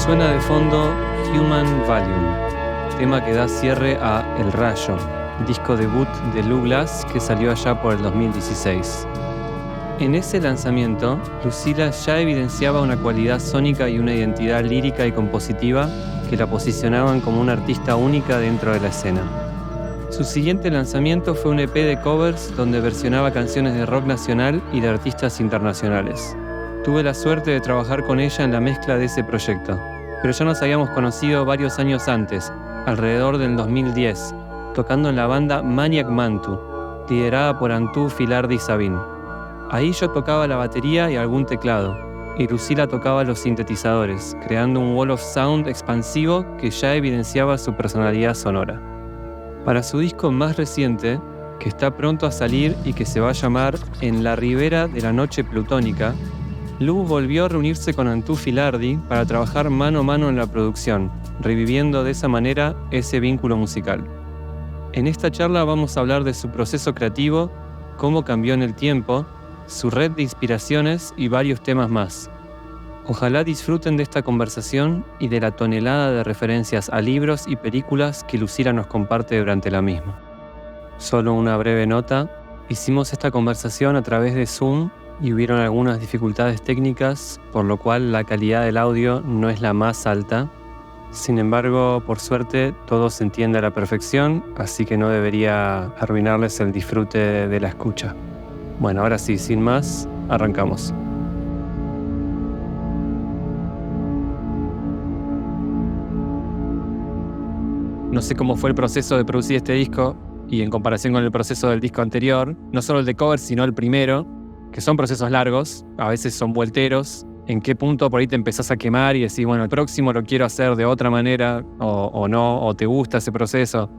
Suena de fondo Human Volume, tema que da cierre a El Rayo, disco debut de Lou Glass que salió allá por el 2016. En ese lanzamiento, Lucila ya evidenciaba una cualidad sónica y una identidad lírica y compositiva que la posicionaban como una artista única dentro de la escena. Su siguiente lanzamiento fue un EP de covers donde versionaba canciones de rock nacional y de artistas internacionales. Tuve la suerte de trabajar con ella en la mezcla de ese proyecto, pero ya nos habíamos conocido varios años antes, alrededor del 2010, tocando en la banda Maniac Mantu, liderada por Antú Filardi Sabin. Ahí yo tocaba la batería y algún teclado, y Lucila tocaba los sintetizadores, creando un wall of sound expansivo que ya evidenciaba su personalidad sonora. Para su disco más reciente, que está pronto a salir y que se va a llamar En la ribera de la noche plutónica, Lu volvió a reunirse con Antú Filardi para trabajar mano a mano en la producción, reviviendo de esa manera ese vínculo musical. En esta charla vamos a hablar de su proceso creativo, cómo cambió en el tiempo, su red de inspiraciones y varios temas más. Ojalá disfruten de esta conversación y de la tonelada de referencias a libros y películas que Lucila nos comparte durante la misma. Solo una breve nota: hicimos esta conversación a través de Zoom y hubieron algunas dificultades técnicas, por lo cual la calidad del audio no es la más alta. Sin embargo, por suerte, todo se entiende a la perfección, así que no debería arruinarles el disfrute de la escucha. Bueno, ahora sí, sin más, arrancamos. No sé cómo fue el proceso de producir este disco y en comparación con el proceso del disco anterior, no solo el de covers, sino el primero, que son procesos largos, a veces son vuelteros. ¿En qué punto por ahí te empezás a quemar y decís, bueno, el próximo lo quiero hacer de otra manera o no, o te gusta ese proceso?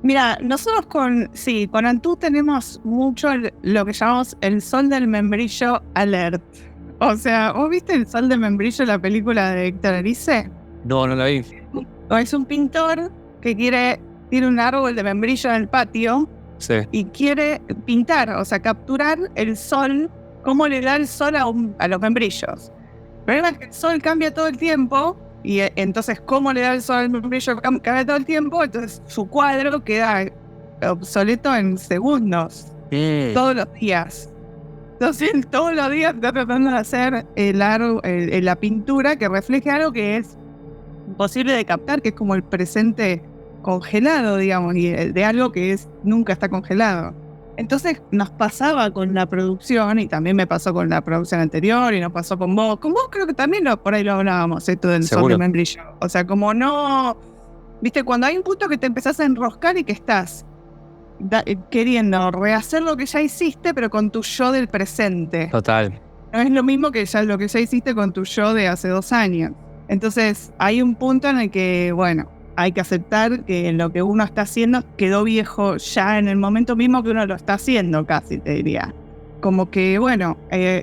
Mira, nosotros con Antú tenemos mucho lo que llamamos el sol del membrillo alert. O sea, ¿vos viste el sol del membrillo, la película de Héctor Erice? No la vi. Es un pintor que tiene un árbol de membrillo en el patio. Sí. Y quiere pintar, o sea, capturar el sol, cómo le da el sol a los membrillos. El problema es que el sol cambia todo el tiempo, y entonces cómo le da el sol al membrillo cambia todo el tiempo, entonces su cuadro queda obsoleto en segundos, todos los días. Entonces todos los días está tratando de hacer la pintura que refleje algo que es imposible de captar, que es como el presente congelado, digamos, y de algo que nunca está congelado. Entonces nos pasaba con la producción, y también me pasó con la producción anterior, y nos pasó con vos. Con vos creo que también por ahí lo hablábamos, esto del sol de membrillo. O sea, como no... Viste, cuando hay un punto que te empezás a enroscar y que estás queriendo rehacer lo que ya hiciste, pero con tu yo del presente. Total. No es lo mismo que lo que ya hiciste con tu yo de hace 2 años. Entonces hay un punto en el que, bueno, hay que aceptar que lo que uno está haciendo quedó viejo ya en el momento mismo que uno lo está haciendo, casi te diría. Como que, bueno,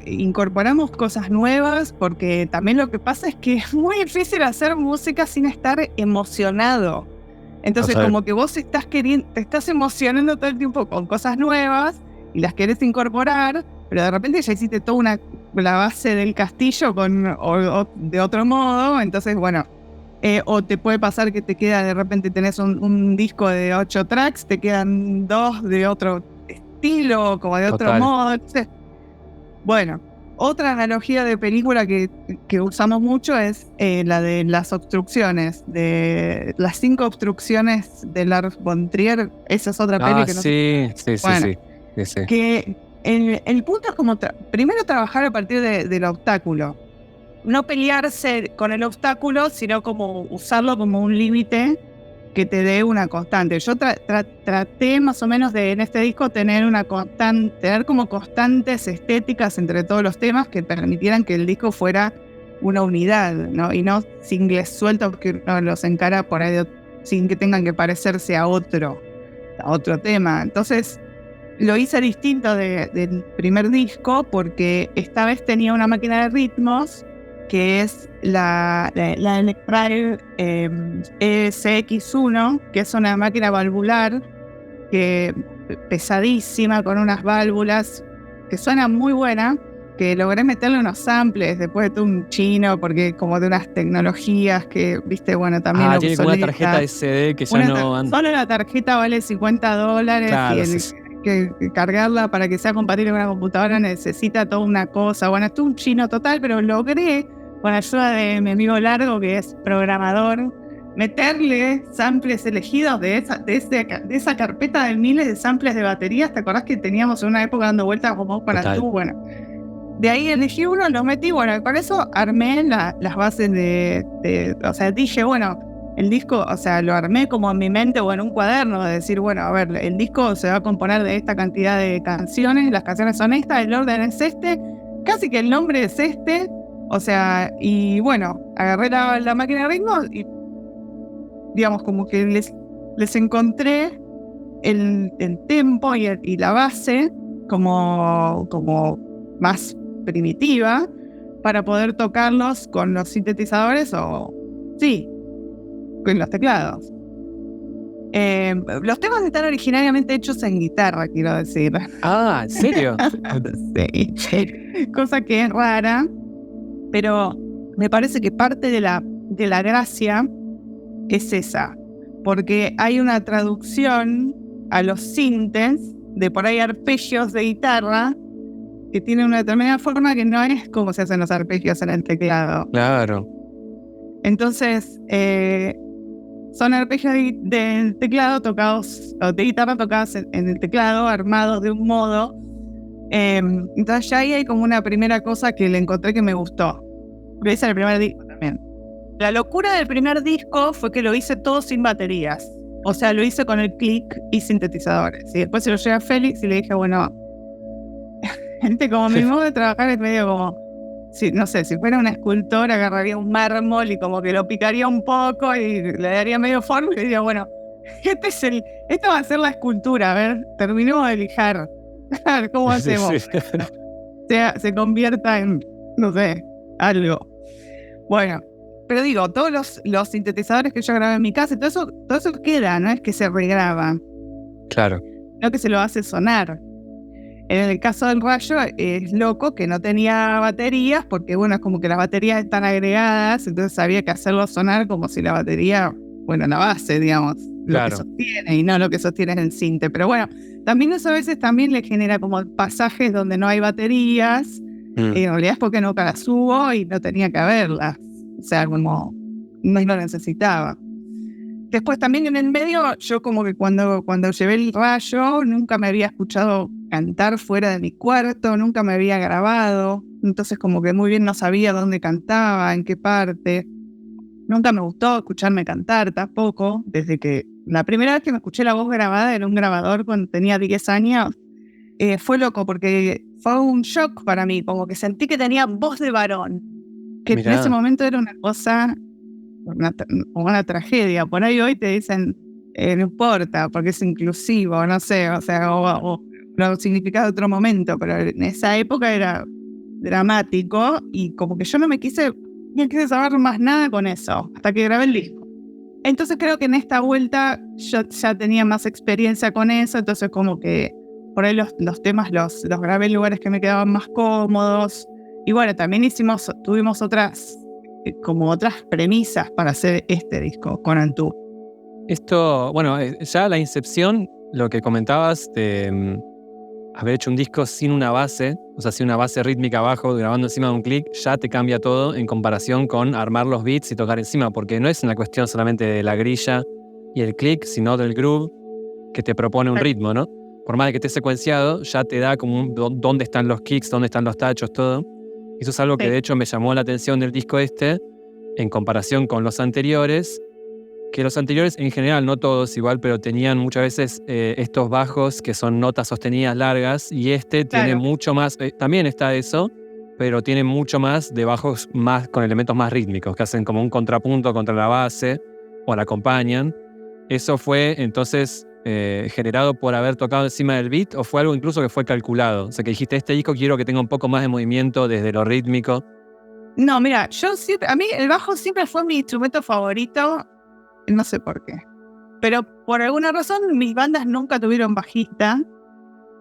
incorporamos cosas nuevas, porque también lo que pasa es que es muy difícil hacer música sin estar emocionado. Entonces, como que vos te estás emocionando todo el tiempo con cosas nuevas y las querés incorporar, pero de repente ya hiciste toda la base del castillo o de otro modo. Entonces, bueno, o te puede pasar que te queda, de repente tenés un disco de 8 tracks, te quedan 2 de otro estilo, como de otro modo. Entonces, bueno, otra analogía de película que usamos mucho es la de las obstrucciones, de las 5 obstrucciones de Lars von Trier. Esa es otra peli que no sé. Sí. Que el punto es como primero trabajar a partir del obstáculo. No pelearse con el obstáculo, sino como usarlo como un límite que te dé una constante. Yo traté más o menos en este disco tener como constantes estéticas entre todos los temas que permitieran que el disco fuera una unidad, ¿no? Y no singles sueltos que uno los encara por ahí sin que tengan que parecerse a otro tema. Entonces lo hice distinto del primer disco, porque esta vez tenía una máquina de ritmos que es la Electric ESX1, que es una máquina valvular que pesadísima, con unas válvulas que suena muy buena, que logré meterle unos samples después de todo un chino, porque como de unas tecnologías que, viste, bueno, también tiene como una tarjeta SD que ya no anda. Solo la tarjeta vale $50, Claro, y sí. que cargarla para que sea compatible con una computadora necesita toda una cosa. Bueno, esto es un chino total, pero logré, con la ayuda de mi amigo Largo, que es programador, meterle samples elegidos de esa carpeta de miles de samples de baterías. ¿Te acordás que teníamos en una época dando vueltas como para tú? Bueno, de ahí elegí uno, lo metí, bueno, con eso armé las bases o sea, dije, bueno, el disco, o sea, lo armé como en mi mente o en un cuaderno, de decir, bueno, a ver, el disco se va a componer de esta cantidad de canciones, las canciones son estas, el orden es este, casi que el nombre es este, o sea, y bueno, agarré la máquina de ritmos y, digamos, como que les encontré el tempo y la base como más primitiva para poder tocarlos con los sintetizadores o, sí, con los teclados. Los temas están originariamente hechos en guitarra, quiero decir. ¿En serio? Sí. Cosa que es rara, pero me parece que parte de la gracia es esa, porque hay una traducción a los sintes de por ahí arpegios de guitarra que tienen una determinada forma que no es como se hacen los arpegios en el teclado. Claro. Entonces, son arpegios del teclado tocados, o de guitarra tocados en el teclado, armados de un modo. Entonces ya ahí hay como una primera cosa que le encontré que me gustó. Lo hice en el primer disco también. La locura del primer disco fue que lo hice todo sin baterías. O sea, lo hice con el click y sintetizadores. Y después se lo llevé a Félix y le dije, bueno, gente, como mi modo de trabajar es medio como, no sé, si fuera una escultora agarraría un mármol y como que lo picaría un poco y le daría medio forma y le diría, bueno, esto va a ser la escultura, a ver, terminemos de lijar. ¿Cómo hacemos? Sí. Se convierta en, no sé, algo. Bueno, pero digo, todos los sintetizadores que yo grabé en mi casa, todo eso queda, no es que se regraba. Claro. No, que se lo hace sonar. En el caso del Rayo es loco que no tenía baterías, porque bueno, es como que las baterías están agregadas, entonces había que hacerlo sonar como si la batería, bueno, la base, digamos, claro, lo que sostiene y no lo que sostiene es el sinte. Pero bueno, también eso a veces también le genera como pasajes donde no hay baterías, en realidad es porque nunca las subo y no tenía que haberlas, o sea, como no lo necesitaba. Después también en el medio, yo como que cuando llevé el Rayo, nunca me había escuchado cantar fuera de mi cuarto, nunca me había grabado, entonces como que muy bien no sabía dónde cantaba, en qué parte. Nunca me gustó escucharme cantar tampoco, desde que la primera vez que me escuché la voz grabada en un grabador cuando tenía 10 años, fue loco porque fue un shock para mí, como que sentí que tenía voz de varón, que en ese momento era una cosa, una tragedia. Por ahí hoy te dicen, no importa, porque es inclusivo, no sé, o sea, o lo significa de otro momento, pero en esa época era dramático y como que yo no quise saber más nada con eso, hasta que grabé el disco. Entonces creo que en esta vuelta yo ya tenía más experiencia con eso, entonces como que por ahí los temas los grabé en lugares que me quedaban más cómodos. Y bueno, también tuvimos otras premisas para hacer este disco con Antú. Esto, bueno, ya la incepción, lo que comentabas de haber hecho un disco sin una base, o sea, sin una base rítmica abajo, grabando encima de un click, ya te cambia todo en comparación con armar los beats y tocar encima, porque no es una cuestión solamente de la grilla y el click, sino del groove que te propone un ritmo, ¿no? Por más de que esté secuenciado, ya te da como dónde están los kicks, dónde están los tachos, todo. Eso es algo que de hecho me llamó la atención del disco este, en comparación con los anteriores, que los anteriores en general, no todos igual, pero tenían muchas veces estos bajos que son notas sostenidas largas, y tiene mucho más, también está eso, pero tiene mucho más de bajos más con elementos más rítmicos, que hacen como un contrapunto contra la base o la acompañan. ¿Eso fue entonces generado por haber tocado encima del beat o fue algo incluso que fue calculado? O sea, que dijiste, este disco quiero que tenga un poco más de movimiento desde lo rítmico. No, mira, a mí el bajo siempre fue mi instrumento favorito, no sé por qué. Pero por alguna razón mis bandas nunca tuvieron bajista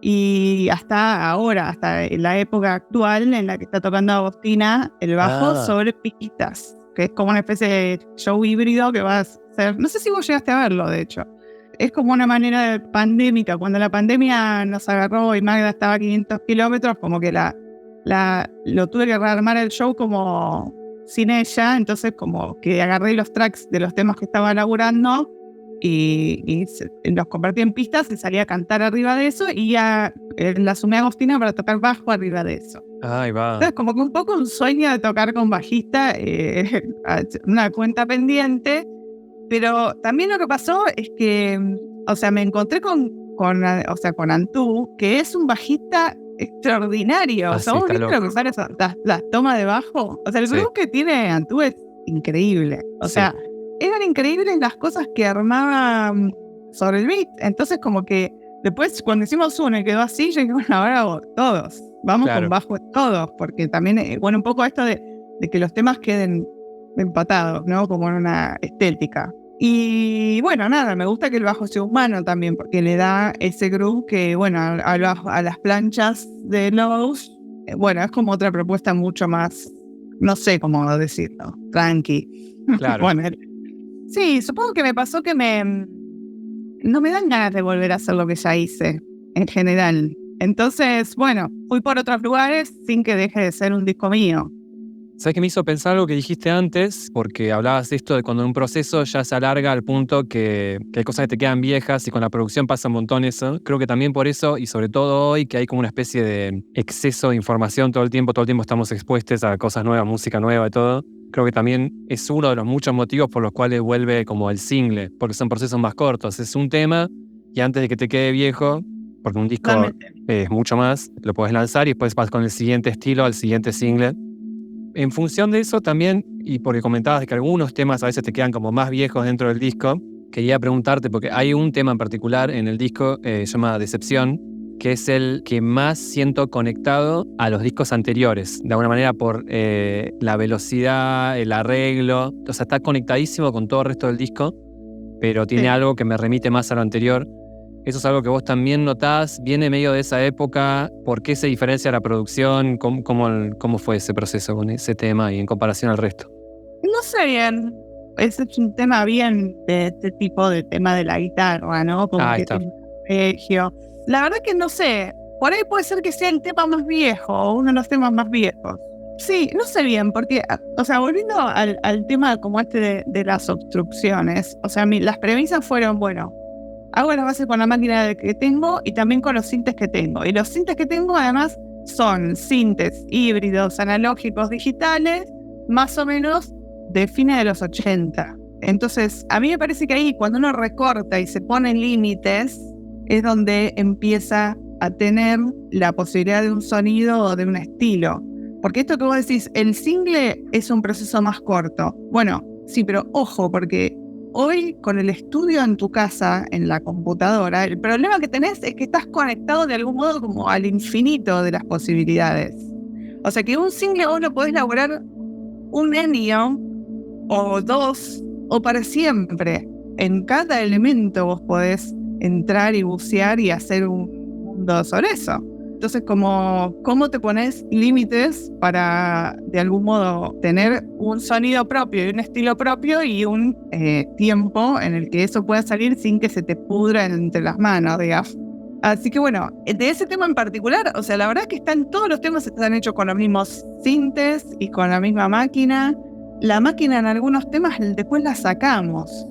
y hasta ahora, hasta en la época actual en la que está tocando Agostina, el bajo sobre pistas, que es como una especie de show híbrido que va a ser, no sé si vos llegaste a verlo de hecho, es como una manera pandémica, cuando la pandemia nos agarró y Magda estaba a 500 kilómetros, como que lo tuve que rearmar el show como sin ella, entonces como que agarré los tracks de los temas que estaba laburando y los convertí en pistas y salí a cantar arriba de eso y la sumé a Agostina para tocar bajo arriba de eso. Ahí va. Entonces como que un poco un sueño de tocar con bajista, una cuenta pendiente, pero también lo que pasó es que, o sea, me encontré con Antú, que es un bajista extraordinario. O sea, ¿vos viste lo que son las tomas de bajo? O sea, el groove que tiene Antú es increíble. O sea, eran increíbles las cosas que armaba sobre el beat. Entonces, como que después, cuando hicimos uno y quedó así, yo dije, bueno, ahora todos. Vamos con bajo todos. Porque también, bueno, un poco esto de que los temas queden empatados, ¿no? Como en una estética. Y bueno, nada, me gusta que el bajo sea humano también, porque le da ese groove que, bueno, a las planchas de Lowe's, bueno, es como otra propuesta mucho más, no sé cómo decirlo, tranqui. Claro. Bueno, sí, supongo que me pasó que no me dan ganas de volver a hacer lo que ya hice, en general. Entonces, bueno, fui por otros lugares sin que deje de ser un disco mío. ¿Sabes qué me hizo pensar algo que dijiste antes? Porque hablabas de esto de cuando un proceso ya se alarga al punto que hay cosas que te quedan viejas y con la producción pasa un montón eso. Creo que también por eso, y sobre todo hoy, que hay como una especie de exceso de información todo el tiempo estamos expuestos a cosas nuevas, música nueva y todo. Creo que también es uno de los muchos motivos por los cuales vuelve como el single, porque son procesos más cortos. Es un tema y antes de que te quede viejo, porque un disco es mucho más, lo puedes lanzar y después vas con el siguiente estilo al siguiente single. En función de eso también, y porque comentabas que algunos temas a veces te quedan como más viejos dentro del disco, quería preguntarte, porque hay un tema en particular en el disco, se llama Decepción, que es el que más siento conectado a los discos anteriores, de alguna manera por la velocidad, el arreglo, o sea, está conectadísimo con todo el resto del disco, pero tiene algo que me remite más a lo anterior. ¿Eso es algo que vos también notás? ¿Viene medio de esa época? ¿Por qué se diferencia la producción? ¿Cómo fue ese proceso con ese tema y en comparación al resto? No sé bien. Ese es un tema bien de este tipo de tema de la guitarra, ¿no? Como que tiene un arpegio. La verdad que no sé. Por ahí puede ser que sea el tema más viejo o uno de los temas más viejos. Sí, no sé bien, porque, o sea, volviendo al tema como este de las obstrucciones, o sea, las premisas fueron, bueno, hago la base con la máquina que tengo y también con los sintes que tengo. Y los sintes que tengo además son sintes híbridos, analógicos, digitales, más o menos de fines de los 80. Entonces, a mí me parece que ahí cuando uno recorta y se pone límites, es donde empieza a tener la posibilidad de un sonido o de un estilo. Porque esto que vos decís, el single es un proceso más corto. Bueno, sí, pero ojo, porque hoy, con el estudio en tu casa, en la computadora, el problema que tenés es que estás conectado de algún modo como al infinito de las posibilidades. O sea que un single vos lo podés elaborar un año o dos o para siempre. En cada elemento vos podés entrar y bucear y hacer un mundo sobre eso. Entonces, ¿cómo te pones límites para, de algún modo, tener un sonido propio y un estilo propio y un tiempo en el que eso pueda salir sin que se te pudra entre las manos, digamos? Así que bueno, de ese tema en particular, o sea, la verdad es que todos los temas están hechos con los mismos sintes y con la misma máquina. La máquina en algunos temas después la sacamos.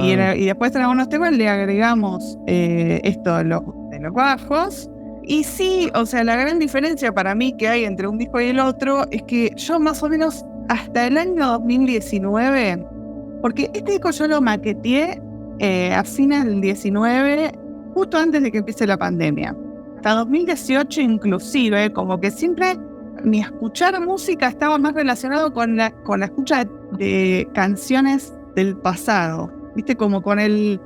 Y después en algunos temas le agregamos esto de los bajos. Y sí, o sea, la gran diferencia para mí que hay entre un disco y el otro es que yo más o menos hasta el año 2019, porque este disco yo lo maqueteé a fines del 19, justo antes de que empiece la pandemia. Hasta 2018 inclusive, como que siempre mi escuchar música estaba más relacionado con la escucha de canciones del pasado, ¿viste? Como con el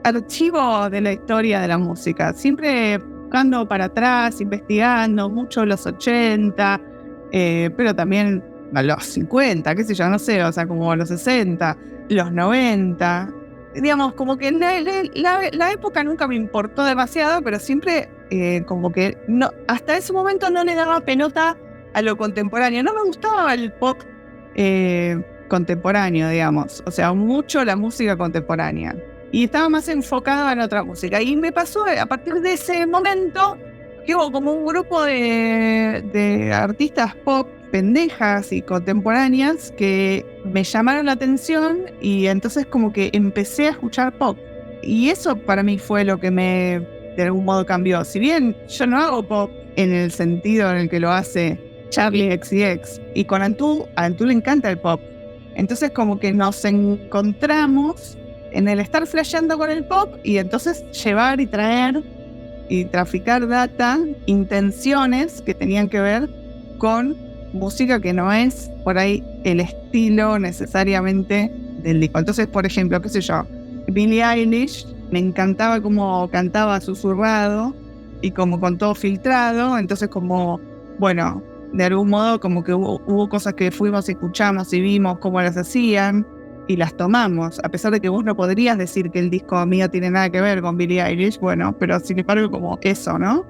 archivo de la historia de la música. Siempre buscando para atrás, investigando mucho los 80, pero también a los 50, qué sé yo, no sé, o sea, como a los 60, los 90. Digamos, como que la época nunca me importó demasiado, pero siempre como que no, hasta ese momento no le daba pelota a lo contemporáneo. No me gustaba el pop contemporáneo, digamos. O sea, mucho la música contemporánea. Y estaba más enfocada en otra música. Y me pasó a partir de ese momento que hubo como un grupo de artistas pop pendejas y contemporáneas que me llamaron la atención y entonces como que empecé a escuchar pop. Y eso para mí fue lo que me, de algún modo, cambió. Si bien yo no hago pop en el sentido en el que lo hace Charli XCX, y con Antú, a Antú le encanta el pop. Entonces como que nos encontramos en el estar flasheando con el pop y entonces llevar y traer y traficar data, intenciones que tenían que ver con música que no es por ahí el estilo necesariamente del disco. Entonces, por ejemplo, qué sé yo, Billie Eilish, me encantaba cómo cantaba susurrado y como con todo filtrado, entonces como, bueno, de algún modo como que hubo cosas que fuimos y escuchamos y vimos cómo las hacían y las tomamos, a pesar de que vos no podrías decir que el disco mío tiene nada que ver con Billie Eilish, bueno, pero sin embargo como eso, ¿no?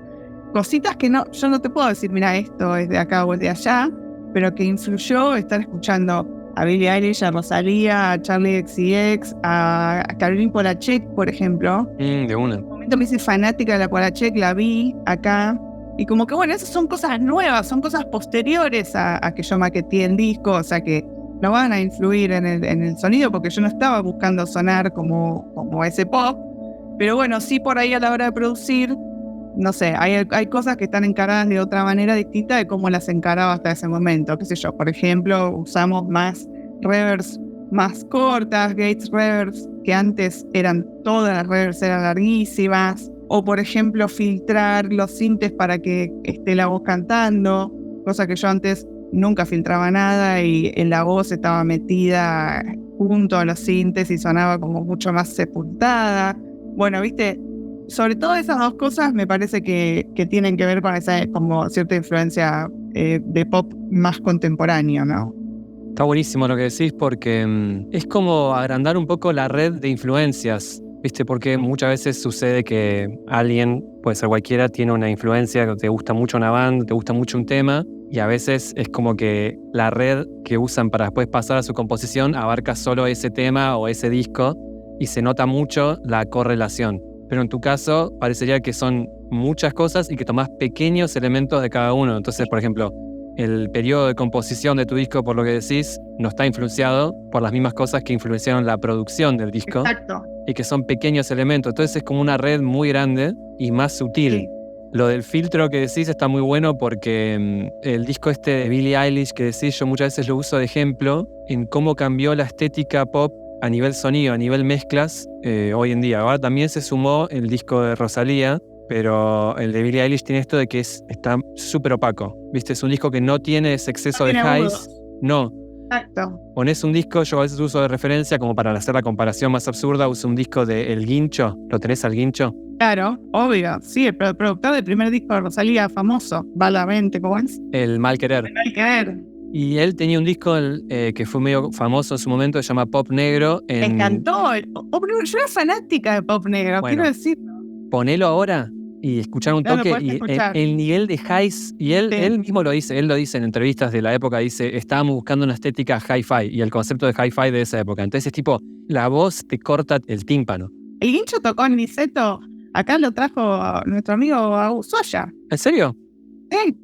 Cositas que no, yo no te puedo decir, mira, esto es de acá o es de allá, pero que influyó estar escuchando a Billie Eilish, a Rosalía, a Charli XCX, a Caroline Polachek, por ejemplo. De una. En un momento me hice fanática de la Polachek, la vi acá, y como que bueno, esas son cosas nuevas, son cosas posteriores a que yo maqueteé el disco, o sea que no van a influir en el sonido, porque yo no estaba buscando sonar como ese pop, pero bueno, sí por ahí a la hora de producir, no sé, hay cosas que están encaradas de otra manera distinta de cómo las encaraba hasta ese momento. Qué sé yo, por ejemplo, usamos más reverbs más cortas, Gates reverbs, que antes todas las reverbs eran larguísimas. O por ejemplo, filtrar los sintes para que esté la voz cantando, cosa que yo antes nunca filtraba nada y la voz estaba metida junto a los sintes y sonaba como mucho más sepultada. Bueno, viste, sobre todo esas dos cosas me parece que tienen que ver con esa como cierta influencia de pop más contemporáneo, ¿no? Está buenísimo lo que decís porque es como agrandar un poco la red de influencias, ¿viste? Porque muchas veces sucede que alguien, puede ser cualquiera, tiene una influencia, que te gusta mucho una banda, te gusta mucho un tema, y a veces es como que la red que usan para después pasar a su composición abarca solo ese tema o ese disco, y se nota mucho la correlación. Pero en tu caso parecería que son muchas cosas y que tomás pequeños elementos de cada uno. Entonces, por ejemplo, el periodo de composición de tu disco, por lo que decís, no está influenciado por las mismas cosas que influenciaron la producción del disco. Exacto. Y que son pequeños elementos. Entonces es como una red muy grande y más sutil. Sí. Lo del filtro que decís está muy bueno porque el disco este de Billie Eilish que decís, yo muchas veces lo uso de ejemplo en cómo cambió la estética pop a nivel sonido, a nivel mezclas, hoy en día. Ahora también se sumó el disco de Rosalía, pero el de Billie Eilish tiene esto de que está súper opaco. ¿Viste? Es un disco que no tiene ese exceso de highs. No. Exacto. Pones un disco, yo a veces uso de referencia, como para hacer la comparación más absurda, uso un disco de El Guincho. ¿Lo tenés al Guincho? Claro, obvio. Sí, el productor del primer disco de Rosalía, famoso, Valamente, ¿cómo es? El Mal Querer. El Mal Querer. Y él tenía un disco que fue medio famoso en su momento, que se llama Pop Negro. Me encantó. Yo era fanática de Pop Negro, bueno, quiero decirlo. Ponelo ahora y escuchar un toque y el nivel de highs, y él mismo lo dice en entrevistas de la época, dice, estábamos buscando una estética hi-fi y el concepto de hi-fi de esa época. Entonces es tipo, la voz te corta el tímpano. El Guincho tocó en Niceto, acá lo trajo nuestro amigo Agus Soya. ¿En serio? Sí.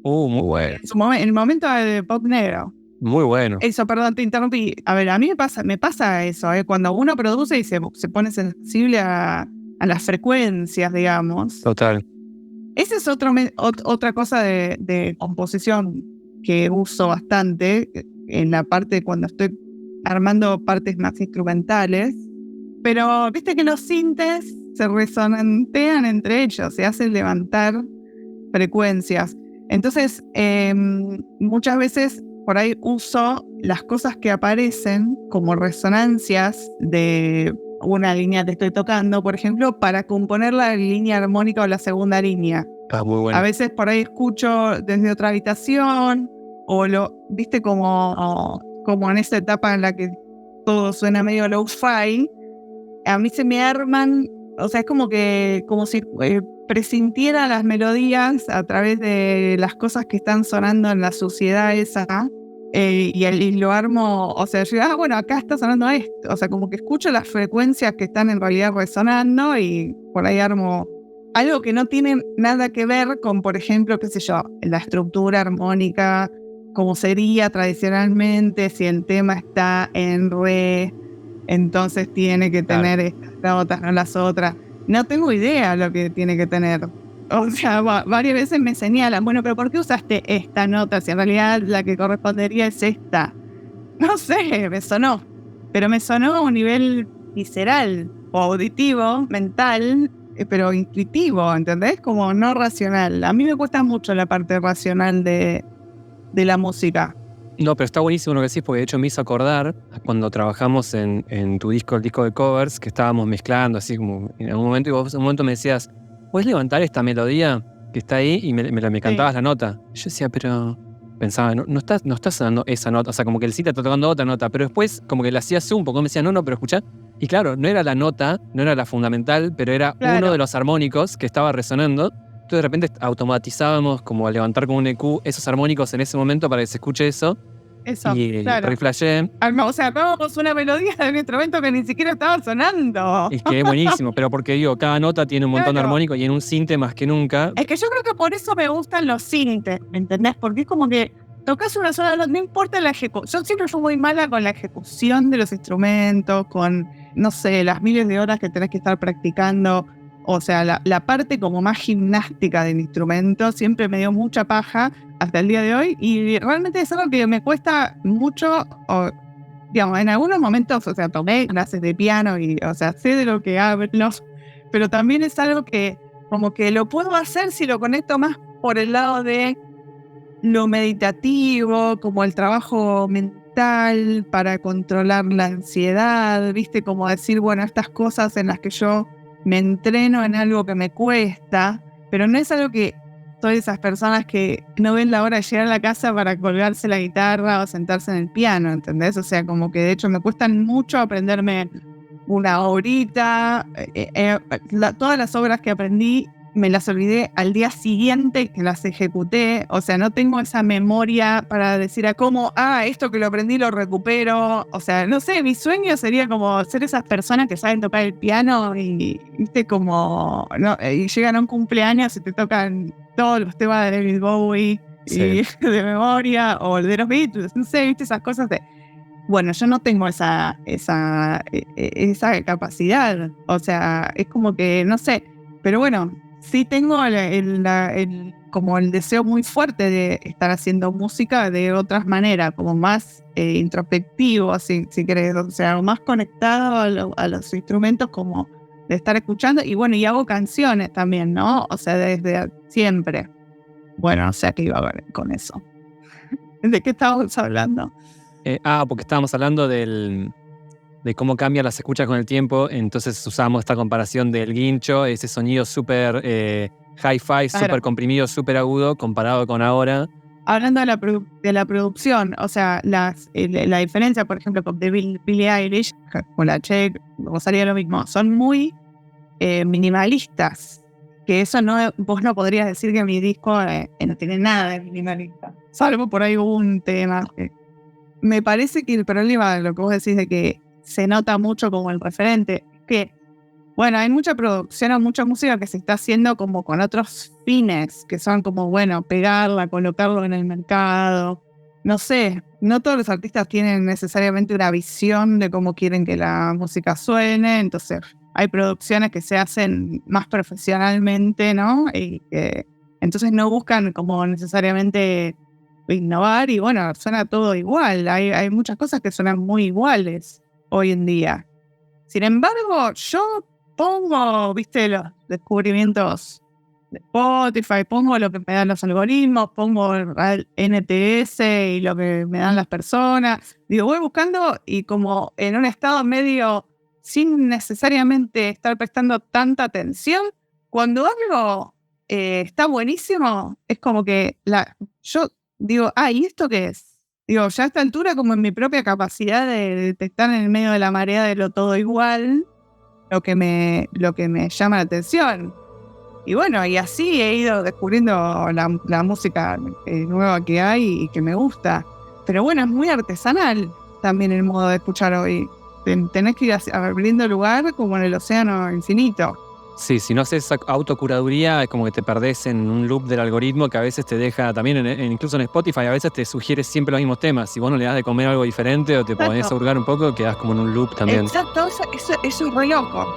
Muy bueno. En el momento de Pop Negro. Muy bueno. Eso, perdón, te interrumpí. A ver, a mí me pasa eso, cuando uno produce y se pone sensible a las frecuencias, digamos. Total. Esa es otra cosa de composición que uso bastante en la parte cuando estoy armando partes más instrumentales. Pero viste que los sintes se resonantean entre ellos, se hacen levantar frecuencias. Entonces, muchas veces por ahí uso las cosas que aparecen como resonancias de una línea que estoy tocando, por ejemplo, para componer la línea armónica o la segunda línea. Muy bueno. A veces por ahí escucho desde otra habitación o viste como en esa etapa en la que todo suena medio low-fi, a mí se me arman, o sea, es como si presintiera las melodías a través de las cosas que están sonando en la suciedad esa, y lo armo, o sea, yo digo, bueno, acá está sonando esto, o sea, como que escucho las frecuencias que están en realidad resonando y por ahí armo algo que no tiene nada que ver con, por ejemplo, qué sé yo, la estructura armónica, como sería tradicionalmente, si el tema está en re, entonces tiene que tener estas notas, no las otras. No tengo idea lo que tiene que tener. O sea, varias veces me señalan, bueno, pero ¿por qué usaste esta nota? Si en realidad la que correspondería es esta. No sé, me sonó. Pero me sonó a un nivel visceral o auditivo, mental, pero intuitivo, ¿entendés? Como no racional. A mí me cuesta mucho la parte racional de la música. No, pero está buenísimo lo que decís, porque de hecho me hizo acordar a cuando trabajamos en tu disco, el disco de covers, que estábamos mezclando así como en algún momento, y vos en un momento me decías, ¿puedes levantar esta melodía que está ahí? Y me cantabas la nota. Y yo decía, pero pensaba, no estás dando esa nota, o sea, como que el sí te está tocando otra nota, pero después como que la hacías un poco, me decía, no, pero escuchá. Y claro, no era la nota, no era la fundamental, pero era uno de los armónicos que estaba resonando. Entonces de repente automatizábamos como a levantar con un EQ esos armónicos en ese momento para que se escuche eso. Eso, Y claro. reflashé. O sea, armamos una melodía de un instrumento que ni siquiera estaba sonando. Y que es buenísimo, pero porque digo, cada nota tiene un montón de armónicos y en un sinte más que nunca. Es que yo creo que por eso me gustan los sintes, ¿me entendés? Porque es como que tocas una sola nota, no importa la ejecución. Yo siempre fui muy mala con la ejecución de los instrumentos, con, no sé, las miles de horas que tenés que estar practicando. O sea, la parte como más gimnástica del instrumento siempre me dio mucha paja hasta el día de hoy, y realmente es algo que me cuesta mucho, digamos, en algunos momentos, o sea, tomé clases de piano y, o sea, sé de lo que hablo, pero también es algo que como que lo puedo hacer si lo conecto más por el lado de lo meditativo, como el trabajo mental para controlar la ansiedad, ¿viste? Como decir, bueno, estas cosas en las que yo me entreno en algo que me cuesta, pero no es algo que soy de esas personas que no ven la hora de llegar a la casa para colgarse la guitarra o sentarse en el piano, ¿entendés? O sea, como que de hecho me cuestan mucho aprenderme una horita. Todas las obras que aprendí me las olvidé al día siguiente que las ejecuté. O sea, no tengo esa memoria para decir esto que lo aprendí lo recupero. O sea, no sé, mi sueño sería como ser esas personas que saben tocar el piano y, viste, como, ¿no? Y llegan a un cumpleaños y te tocan todos los temas de David Bowie, sí, y de memoria, o de los Beatles, no sé, viste, esas cosas de... Bueno, yo no tengo esa capacidad, o sea, es como que, no sé, pero bueno, sí tengo como el deseo muy fuerte de estar haciendo música de otras maneras, como más introspectivo, si querés, o sea, más conectado a los instrumentos, como de estar escuchando, y bueno, y hago canciones también, ¿no? O sea, desde siempre. Bueno, o sea, que iba a ver con eso. ¿De qué estábamos hablando? Porque estábamos hablando de cómo cambian las escuchas con el tiempo, entonces usamos esta comparación del guincho, ese sonido súper hi-fi, súper comprimido, súper agudo, comparado con ahora. Hablando de la producción, o sea, la diferencia, por ejemplo, con Billie Eilish, con la Che, sería lo mismo, son muy minimalistas, que eso vos no podrías decir que mi disco no tiene nada de minimalista, salvo por ahí un tema. Me parece que el problema de lo que vos decís de que se nota mucho como el referente, que, bueno, hay mucha producción o mucha música que se está haciendo como con otros fines, que son como, bueno, pegarla, colocarlo en el mercado. No sé, no todos los artistas tienen necesariamente una visión de cómo quieren que la música suene, entonces hay producciones que se hacen más profesionalmente, ¿no? Y que entonces no buscan como necesariamente innovar, y bueno, suena todo igual. Hay muchas cosas que suenan muy iguales hoy en día. Sin embargo, yo pongo, viste, los descubrimientos de Spotify, pongo lo que me dan los algoritmos, pongo el NTS y lo que me dan las personas. Digo, voy buscando y como en un estado medio sin necesariamente estar prestando tanta atención, cuando algo está buenísimo, es como que yo digo, ¿y esto qué es? Digo, ya a esta altura, como en mi propia capacidad de detectar en el medio de la marea de lo todo igual, lo que me llama la atención. Y bueno, y así he ido descubriendo la música nueva que hay y que me gusta. Pero bueno, es muy artesanal también el modo de escuchar hoy. Tenés que ir abriendo lugar como en el océano infinito. Sí, si no haces autocuraduría, es como que te perdés en un loop del algoritmo que a veces te deja, también incluso en Spotify, a veces te sugiere siempre los mismos temas. Si vos no le das de comer algo diferente o te ponés a hurgar un poco, quedás como en un loop también. Exacto, eso es re loco.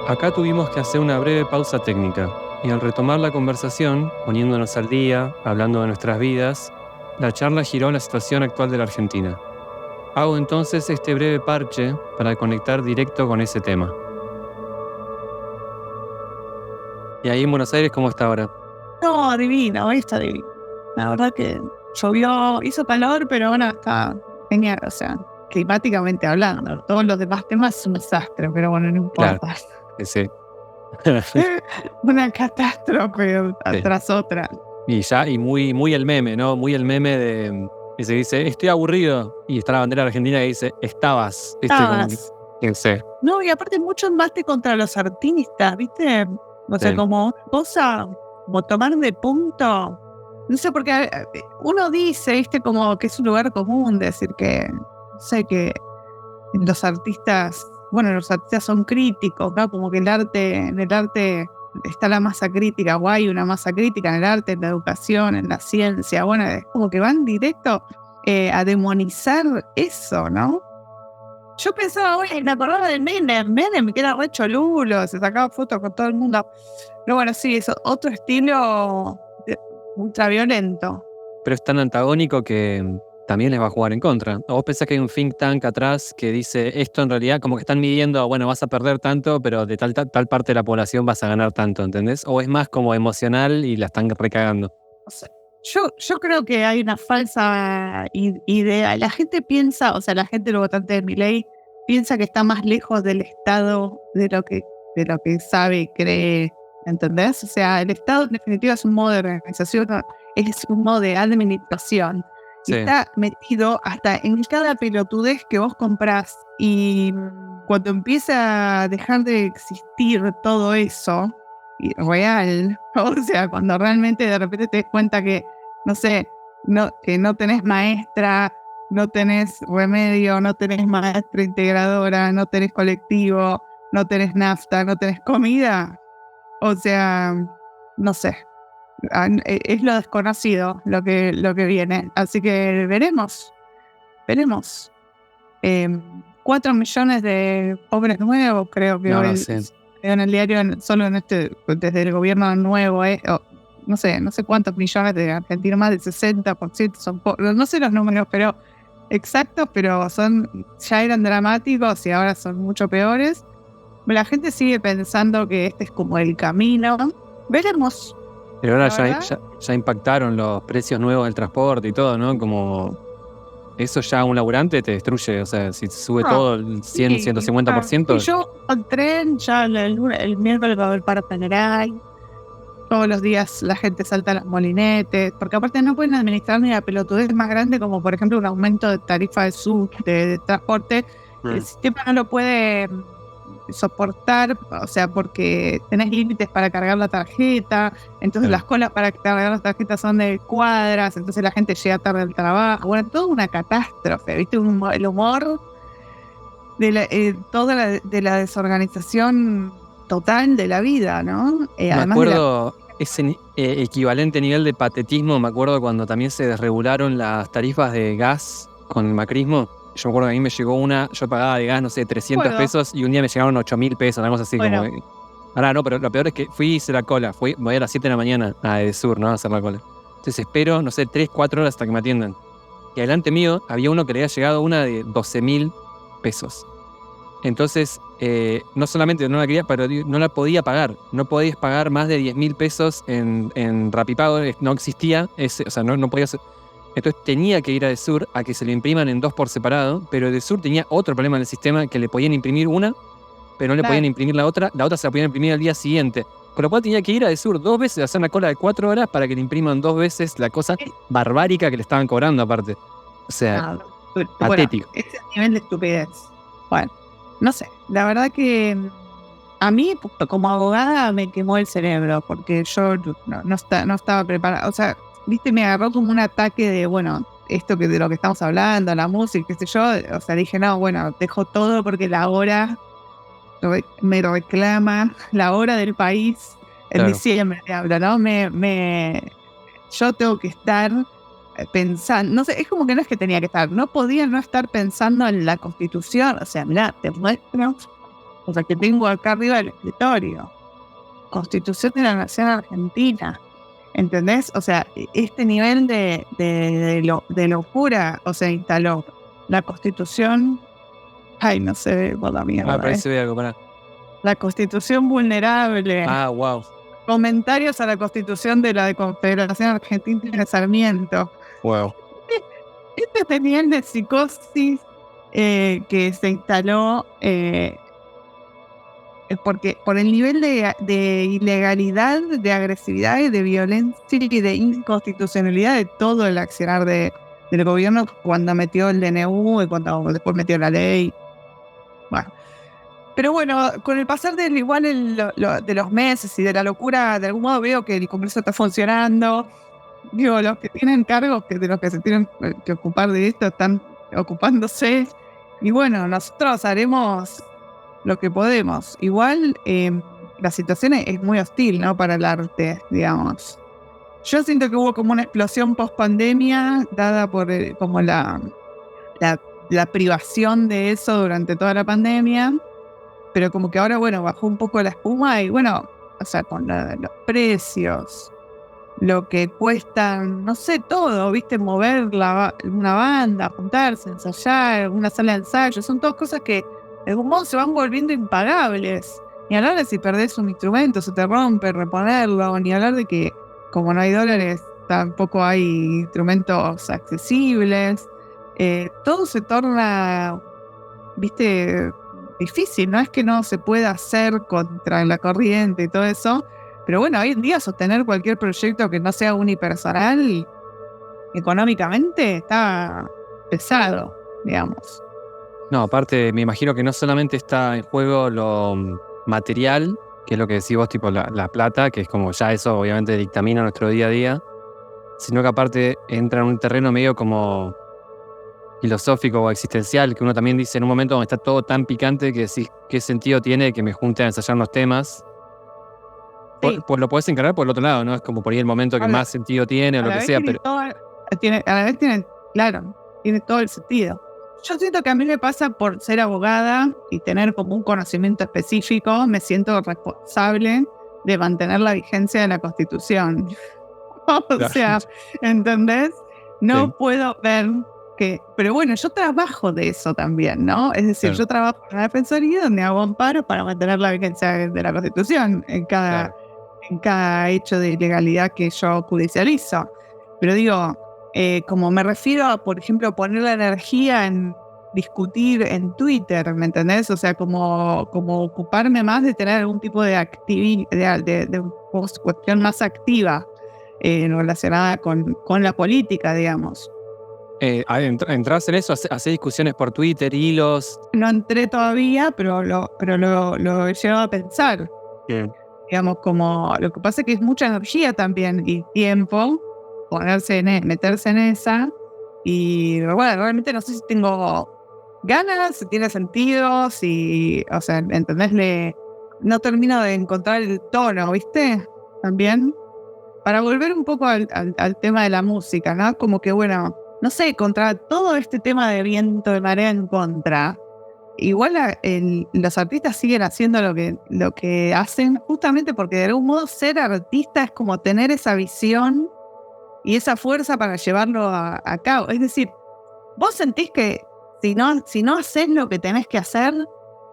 Acá tuvimos que hacer una breve pausa técnica y al retomar la conversación, poniéndonos al día, hablando de nuestras vidas, la charla giró a la situación actual de la Argentina. Hago entonces este breve parche para conectar directo con ese tema. ¿Y ahí en Buenos Aires cómo está ahora? No, divino, hoy está divino. La verdad que llovió, hizo calor, pero ahora está genial, o sea, climáticamente hablando. Todos los demás temas son un desastre, pero bueno, no importa. Claro, sí. Una catástrofe tras otra. Y muy el meme, ¿no? Muy el meme de que se dice, estoy aburrido. Y está la bandera argentina que dice, estabas. Sí. No, y aparte mucho embate contra los artistas, ¿viste? O sea, como cosa, como tomar de punto. No sé, porque uno dice, ¿viste? Como que es un lugar común decir que, no sé, que los artistas son críticos, ¿no? Como que en el arte está la masa crítica, o hay una masa crítica en el arte, en la educación, en la ciencia. Bueno, es como que van directo a demonizar eso, ¿no? Yo pensaba, oye, me acordaba de Menem, que era re cholulo, se sacaba fotos con todo el mundo. Pero bueno, sí, es otro estilo ultraviolento. Pero es tan antagónico que también les va a jugar en contra. ¿O vos pensás que hay un think tank atrás que dice esto en realidad como que están midiendo, bueno, vas a perder tanto, pero de tal parte de la población vas a ganar tanto, ¿entendés? ¿O es más como emocional y la están recagando? O sea, yo creo que hay una falsa idea. La gente piensa, o sea, la gente, los votantes de Milei, piensa que está más lejos del Estado de lo que sabe y cree, ¿entendés? O sea, el Estado en definitiva es un modo de organización, es un modo de administración. Sí. Y está metido hasta en cada pelotudez que vos comprás. Y cuando empieza a dejar de existir todo eso real, o sea, cuando realmente de repente te das cuenta que, no sé, que no tenés maestra, no tenés remedio, no tenés maestra integradora, no tenés colectivo, no tenés nafta, no tenés comida, o sea, no sé. Es lo desconocido lo que viene. Así que veremos. 4 millones de pobres nuevos, creo que hoy en el diario, solo desde el gobierno nuevo, no sé cuántos millones de argentinos, más del 60% son pobres. No sé los números, pero exactos, pero ya eran dramáticos y ahora son mucho peores. La gente sigue pensando que este es como el camino. Veremos. Pero ahora ya impactaron los precios nuevos del transporte y todo, ¿no? Como eso ya un laburante te destruye, o sea, si sube todo el 150%. Y yo al tren, ya el miércoles va a haber paro general. Todos los días la gente salta a los molinetes, porque aparte no pueden administrar ni la pelotudez más grande como por ejemplo un aumento de tarifa de transporte. El sistema no lo puede soportar, o sea, porque tenés límites para cargar la tarjeta, entonces las colas para cargar las tarjetas son de cuadras, entonces la gente llega tarde al trabajo, bueno, toda una catástrofe, ¿viste? El humor de la desorganización total de la vida, ¿no? Me acuerdo ese equivalente nivel de patetismo, me acuerdo cuando también se desregularon las tarifas de gas con el macrismo. Yo me acuerdo que a mí me llegó yo pagaba de gas, no sé, 300 pesos y un día me llegaron 8.000 pesos, algo así. Bueno. Ahora no, pero lo peor es que fui y hice la cola. Voy a las 7 de la mañana a Edesur, ¿no? A hacer la cola. Entonces espero, no sé, 3, 4 horas hasta que me atiendan. Y adelante mío había uno que le había llegado una de 12.000 pesos. Entonces, no solamente no la quería, pero no la podía pagar. No podías pagar más de 10.000 pesos en Rapipago, no existía. O sea, no podía hacer. Entonces tenía que ir a Edesur a que se lo impriman en 2 por separado, pero Edesur tenía otro problema en el sistema, que le podían imprimir una, pero no le podían imprimir la otra se la podían imprimir al día siguiente. Con lo cual tenía que ir a Edesur 2 veces a hacer una cola de 4 horas para que le impriman 2 veces la cosa barbárica que le estaban cobrando aparte. O sea, patético. Bueno, ese nivel de estupidez. Bueno, no sé, la verdad que a mí como abogada me quemó el cerebro porque yo no estaba preparada. O sea, viste, me agarró como un ataque de, bueno, esto de lo que estamos hablando, la música, qué sé yo. O sea, dije, no, bueno, dejo todo porque la hora me reclama, la hora del país en diciembre, te hablo, ¿no? Yo tengo que estar pensando, no sé, es como que no es que tenía que estar, no podía no estar pensando en la Constitución. O sea, mirá, te muestro, o sea, que tengo acá arriba del escritorio, Constitución de la Nación Argentina, ¿entendés? O sea, este nivel de locura, o sea, instaló la Constitución. Ay, no sé, por la mierda. Parece ver algo, pará. La Constitución vulnerable. Wow. Comentarios a la Constitución de la Confederación Argentina de Sarmiento. Wow. Este nivel de psicosis que se instaló porque por el nivel de ilegalidad, de agresividad y de violencia y de inconstitucionalidad de todo el accionar del gobierno cuando metió el DNU y cuando después metió la ley. Bueno. Pero bueno, con el pasar de los meses y de la locura, de algún modo veo que el Congreso está funcionando. Digo, los que tienen cargos, de los que se tienen que ocupar de esto, están ocupándose. Y bueno, nosotros haremos lo que podemos. Igual la situación es muy hostil, ¿no? Para el arte, digamos. Yo siento que hubo como una explosión post-pandemia, dada por como la privación de eso durante toda la pandemia. Pero como que ahora, bueno, bajó un poco la espuma y bueno, o sea, con los precios, lo que cuesta, no sé, todo, viste, mover una banda, juntarse, ensayar, una sala de ensayo, son todas cosas que de algún modo se van volviendo impagables. Ni hablar de si perdés un instrumento, se te rompe, reponerlo, ni hablar de que como no hay dólares, tampoco hay instrumentos accesibles. Todo se torna, viste, difícil. No es que no se pueda hacer contra la corriente y todo eso, pero bueno, hoy en día sostener cualquier proyecto que no sea unipersonal económicamente está pesado, digamos. No, aparte me imagino que no solamente está en juego lo material, que es lo que decís vos, tipo la plata, que es como ya eso obviamente dictamina nuestro día a día, sino que aparte entra en un terreno medio como filosófico o existencial, que uno también dice en un momento donde está todo tan picante que decís, ¿qué sentido tiene que me junte a ensayar los temas? Sí. Pues lo podés encarar por el otro lado, ¿no? Es como por ahí el momento que más sentido tiene o lo que sea, pero... a la vez tiene todo el sentido. Yo siento que a mí me pasa por ser abogada y tener como un conocimiento específico, me siento responsable de mantener la vigencia de la Constitución. O sea, ¿entendés? No puedo ver que... Pero bueno, yo trabajo de eso también, ¿no? Es decir, yo trabajo en la Defensoría donde hago amparo para mantener la vigencia de la Constitución en cada hecho de ilegalidad que yo judicializo. Pero digo, como me refiero a, por ejemplo, poner la energía en discutir en Twitter, ¿me entendés? O sea, como ocuparme más de tener algún tipo de cuestión más activa relacionada con la política, digamos. ¿Entrás en eso? ¿Hacés discusiones por Twitter, hilos? No entré todavía, pero lo he llegado a pensar. Bien. Digamos, como lo que pasa es que es mucha energía también y tiempo meterse en esa. Y bueno, realmente no sé si tengo ganas, si tiene sentido, si, o sea, ¿entendés? No termino de encontrar el tono, ¿viste? También. Para volver un poco al tema de la música, ¿no? Como que, bueno, no sé, contra todo este tema de viento de marea en contra, igual los artistas siguen haciendo lo que hacen, justamente porque de algún modo ser artista es como tener esa visión y esa fuerza para llevarlo a cabo. Es decir, vos sentís que si no haces lo que tenés que hacer,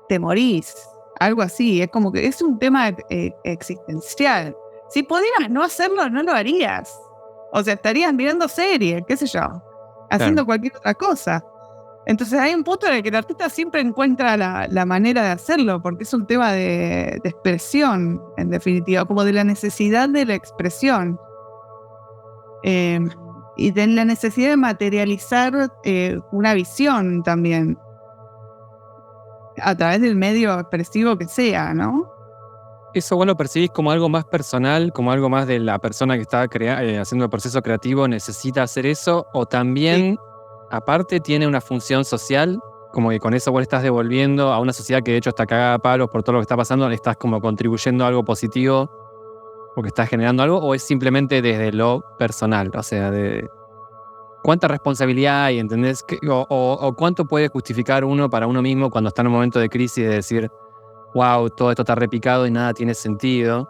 te morís. Algo así, es como que es un tema existencial. Si pudieras no hacerlo, no lo harías. O sea, estarías mirando series, qué sé yo, haciendo cualquier otra cosa. Entonces hay un punto en el que el artista siempre encuentra la manera de hacerlo, porque es un tema de expresión, en definitiva, como de la necesidad de la expresión. Y de la necesidad de materializar una visión también, a través del medio expresivo que sea, ¿no? ¿Eso vos lo percibís como algo más personal, como algo más de la persona que está haciendo el proceso creativo necesita hacer eso? ¿O también, aparte, tiene una función social, como que con eso vos le estás devolviendo a una sociedad que de hecho está cagada a palos por todo lo que está pasando, le estás como contribuyendo a algo positivo porque estás generando algo? ¿O es simplemente desde lo personal? O sea, de cuánta responsabilidad hay, ¿entendés? O cuánto puede justificar uno para uno mismo cuando está en un momento de crisis de decir, wow, todo esto está repicado y nada tiene sentido.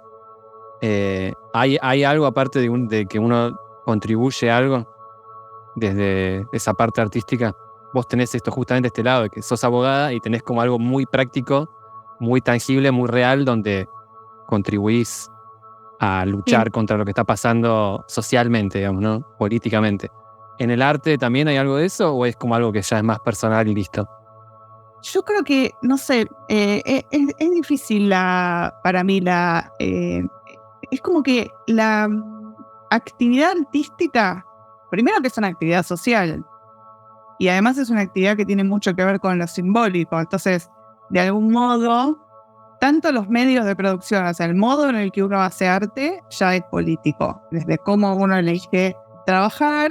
¿Hay algo aparte de que uno contribuye algo desde esa parte artística? Vos tenés esto justamente este lado, de que sos abogada y tenés como algo muy práctico, muy tangible, muy real, donde contribuís a luchar contra lo que está pasando socialmente, digamos, ¿no? Políticamente. ¿En el arte también hay algo de eso o es como algo que ya es más personal y listo? Yo creo que, no sé, es difícil para mí es como que la actividad artística, primero que es una actividad social, y además es una actividad que tiene mucho que ver con lo simbólico. Entonces, de algún modo, tanto los medios de producción, o sea, el modo en el que uno hace arte ya es político, desde cómo uno elige trabajar,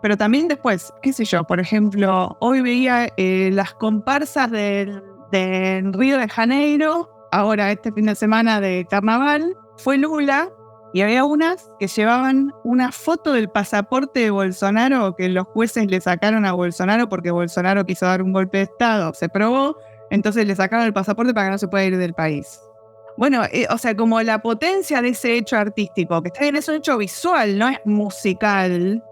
pero también después, qué sé yo, por ejemplo, hoy veía las comparsas del Río de Janeiro, ahora este fin de semana de carnaval, fue Lula, y había unas que llevaban una foto del pasaporte de Bolsonaro que los jueces le sacaron a Bolsonaro porque Bolsonaro quiso dar un golpe de Estado, se probó, entonces le sacaron el pasaporte para que no se pueda ir del país. Bueno, o sea, como la potencia de ese hecho artístico, que está bien, es un hecho visual, no es musical.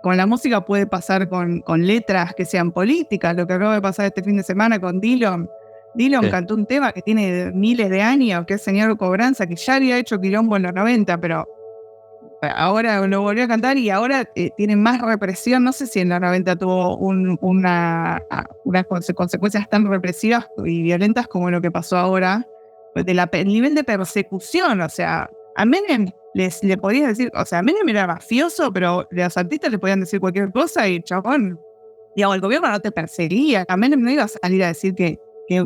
Con la música puede pasar con letras que sean políticas, lo que acaba de pasar este fin de semana con Dillon. Dillon cantó un tema que tiene miles de años, que es Señor Cobranza, que ya había hecho quilombo en los 90, pero ahora lo volvió a cantar y ahora tiene más represión. No sé si en los 90 tuvo unas consecuencias tan represivas y violentas como lo que pasó ahora, el nivel de persecución. O sea, a Menem le podías decir, o sea, Menem era mafioso, pero los artistas le podían decir cualquier cosa y chabón, digamos, el gobierno no te perseguía. A Menem no iba a salir a decir que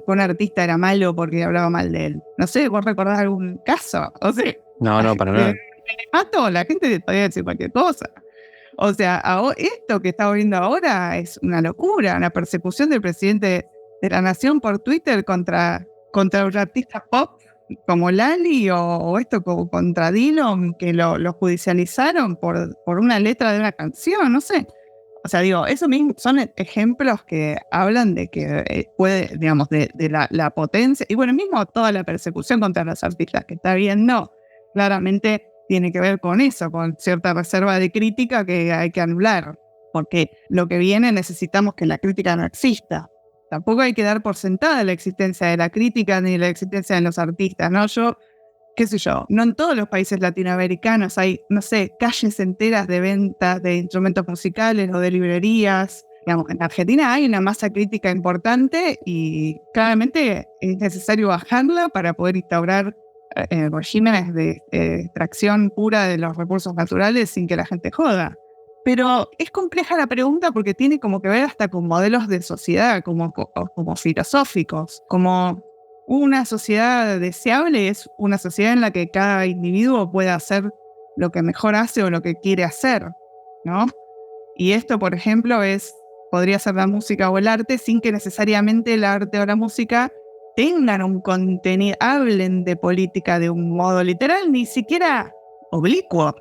un artista era malo porque hablaba mal de él. No sé, ¿vos recordás algún caso? O sea, No, para nada. mato, la gente te podía decir cualquier cosa. O sea, esto que estamos viendo ahora es una locura, una persecución del presidente de la nación por Twitter contra un artista pop como Lali o esto contra Dillon, que lo judicializaron por una letra de una canción, no sé. O sea, digo, eso mismo son ejemplos que hablan de que puede, digamos, de la potencia, y bueno, mismo toda la persecución contra los artistas que está viendo, claramente tiene que ver con eso, con cierta reserva de crítica que hay que anular, porque lo que viene necesitamos que la crítica no exista. Tampoco hay que dar por sentada la existencia de la crítica ni la existencia de los artistas, ¿no? Qué sé yo, no en todos los países latinoamericanos hay, no sé, calles enteras de ventas de instrumentos musicales o de librerías. Digamos, en Argentina hay una masa crítica importante y claramente es necesario bajarla para poder instaurar regímenes de extracción pura de los recursos naturales sin que la gente joda. Pero es compleja la pregunta porque tiene como que ver hasta con modelos de sociedad, como filosóficos, como una sociedad deseable es una sociedad en la que cada individuo pueda hacer lo que mejor hace o lo que quiere hacer, ¿no? Y esto, por ejemplo, podría ser la música o el arte sin que necesariamente el arte o la música tengan un contenido, hablen de política de un modo literal, ni siquiera oblicuo.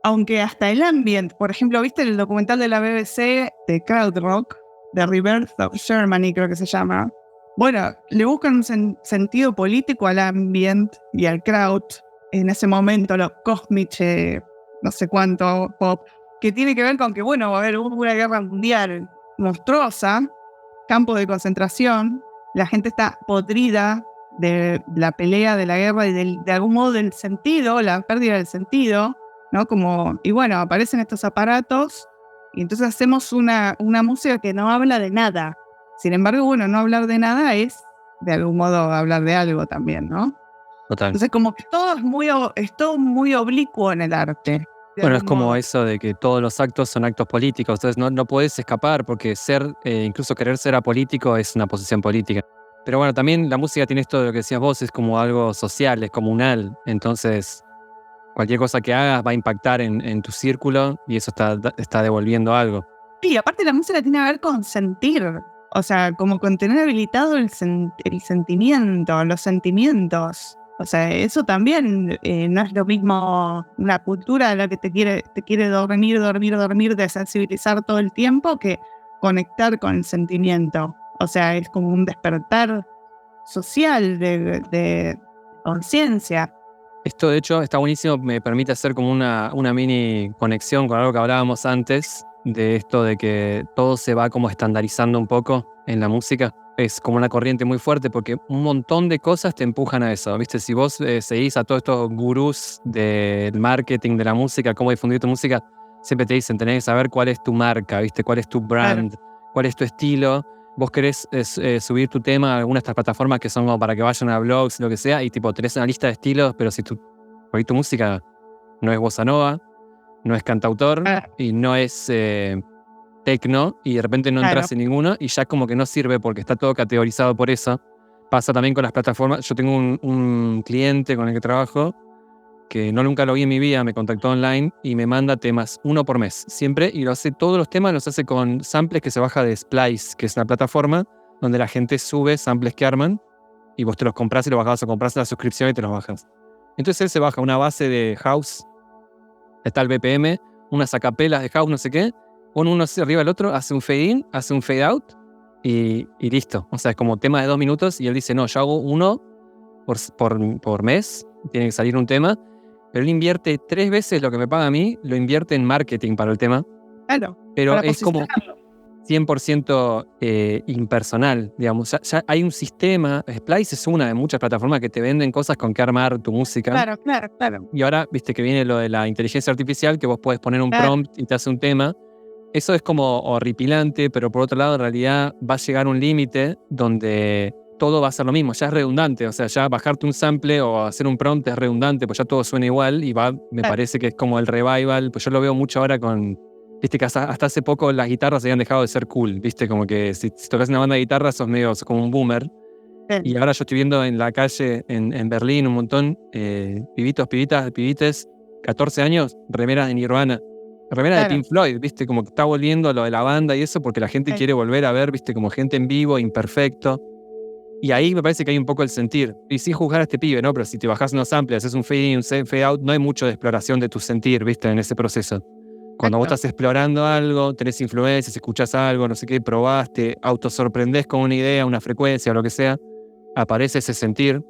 Aunque hasta el ambient, por ejemplo, ¿viste el documental de la BBC de Krautrock, The Rebirth of Germany, creo que se llama? Bueno, le buscan un sentido político al ambient y al crowd, en ese momento, los cosmic, no sé cuánto pop, que tiene que ver con que, bueno, va a haber una guerra mundial monstruosa, campos de concentración, la gente está podrida de la pelea, de la guerra y de algún modo del sentido, la pérdida del sentido, ¿no? Y bueno, aparecen estos aparatos Y entonces hacemos una música que no habla de nada. Sin embargo, bueno, no hablar de nada es, de algún modo, hablar de algo también, ¿no? Total. Entonces, como que es todo muy oblicuo en el arte. Bueno, es como eso de que todos los actos son actos políticos, entonces no puedes escapar porque incluso querer ser apolítico es una posición política. Pero bueno, también la música tiene esto de lo que decías vos, es como algo social, es comunal, entonces cualquier cosa que hagas va a impactar en tu círculo y eso está devolviendo algo. Sí, aparte la música tiene que ver con sentir, o sea, como con tener habilitado el sentimiento, los sentimientos. O sea, eso también no es lo mismo una cultura de la que te quiere dormir, desensibilizar todo el tiempo que conectar con el sentimiento. O sea, es como un despertar social de conciencia. Esto, de hecho, está buenísimo, me permite hacer como una mini conexión con algo que hablábamos antes, de esto de que todo se va como estandarizando un poco en la música. Es como una corriente muy fuerte porque un montón de cosas te empujan a eso, ¿viste? Si vos seguís a todos estos gurús del marketing de la música, cómo difundir tu música, siempre te dicen, tenés que saber cuál es tu marca, ¿viste? Cuál es tu brand, cuál es tu estilo. Vos querés subir tu tema a alguna de estas plataformas que son como para que vayan a blogs, lo que sea, y tipo tenés una lista de estilos, pero si tu música no es bossa nova, no es cantautor y no es tecno, y de repente no entras en ninguno y ya como que no sirve porque está todo categorizado por eso. Pasa también con las plataformas. Yo tengo un cliente con el que trabajo que nunca lo vi en mi vida, me contactó online y me manda temas uno por mes, siempre, y todos los temas los hace con samples que se baja de Splice, que es una plataforma donde la gente sube samples que arman y vos te los compras y los bajás o compras la suscripción y te los bajas. Entonces él se baja una base de house, de tal BPM, unas acapelas de house, no sé qué, pone uno arriba del otro, hace un fade in, hace un fade out y listo. O sea, es como tema de 2 minutos y él dice, no, yo hago uno por mes, tiene que salir un tema, pero él invierte 3 veces lo que me paga a mí, lo invierte en marketing para el tema. Claro, pero es como 100% impersonal, digamos. Ya hay un sistema, Splice es una de muchas plataformas que te venden cosas con que armar tu música. Claro. Y ahora, viste que viene lo de la inteligencia artificial, que vos podés poner un prompt y te hace un tema. Eso es como horripilante, pero por otro lado, en realidad va a llegar un límite donde todo va a ser lo mismo, ya es redundante, o sea, ya bajarte un sample o hacer un prompt es redundante, pues ya todo suena igual y me parece que es como el revival, pues yo lo veo mucho ahora viste que hasta hace poco las guitarras habían dejado de ser cool, viste, como que si tocas una banda de guitarra sos como un boomer. Y ahora yo estoy viendo en la calle, en Berlín, un montón, pibitos, pibitas, pibites, 14 años, remeras de Nirvana, remeras de Pink Floyd, viste, como que está volviendo a lo de la banda y eso, porque la gente quiere volver a ver, viste, como gente en vivo, imperfecto. Y ahí me parece que hay un poco el sentir. Y sin juzgar a este pibe, ¿no? Pero si te bajás unos samples, haces un fade in, un fade out, no hay mucho de exploración de tu sentir, viste, en ese proceso. Cuando vos estás explorando algo, tenés influencias, escuchás algo, no sé qué, probás, te autosorprendés con una idea, una frecuencia o lo que sea, aparece ese sentir.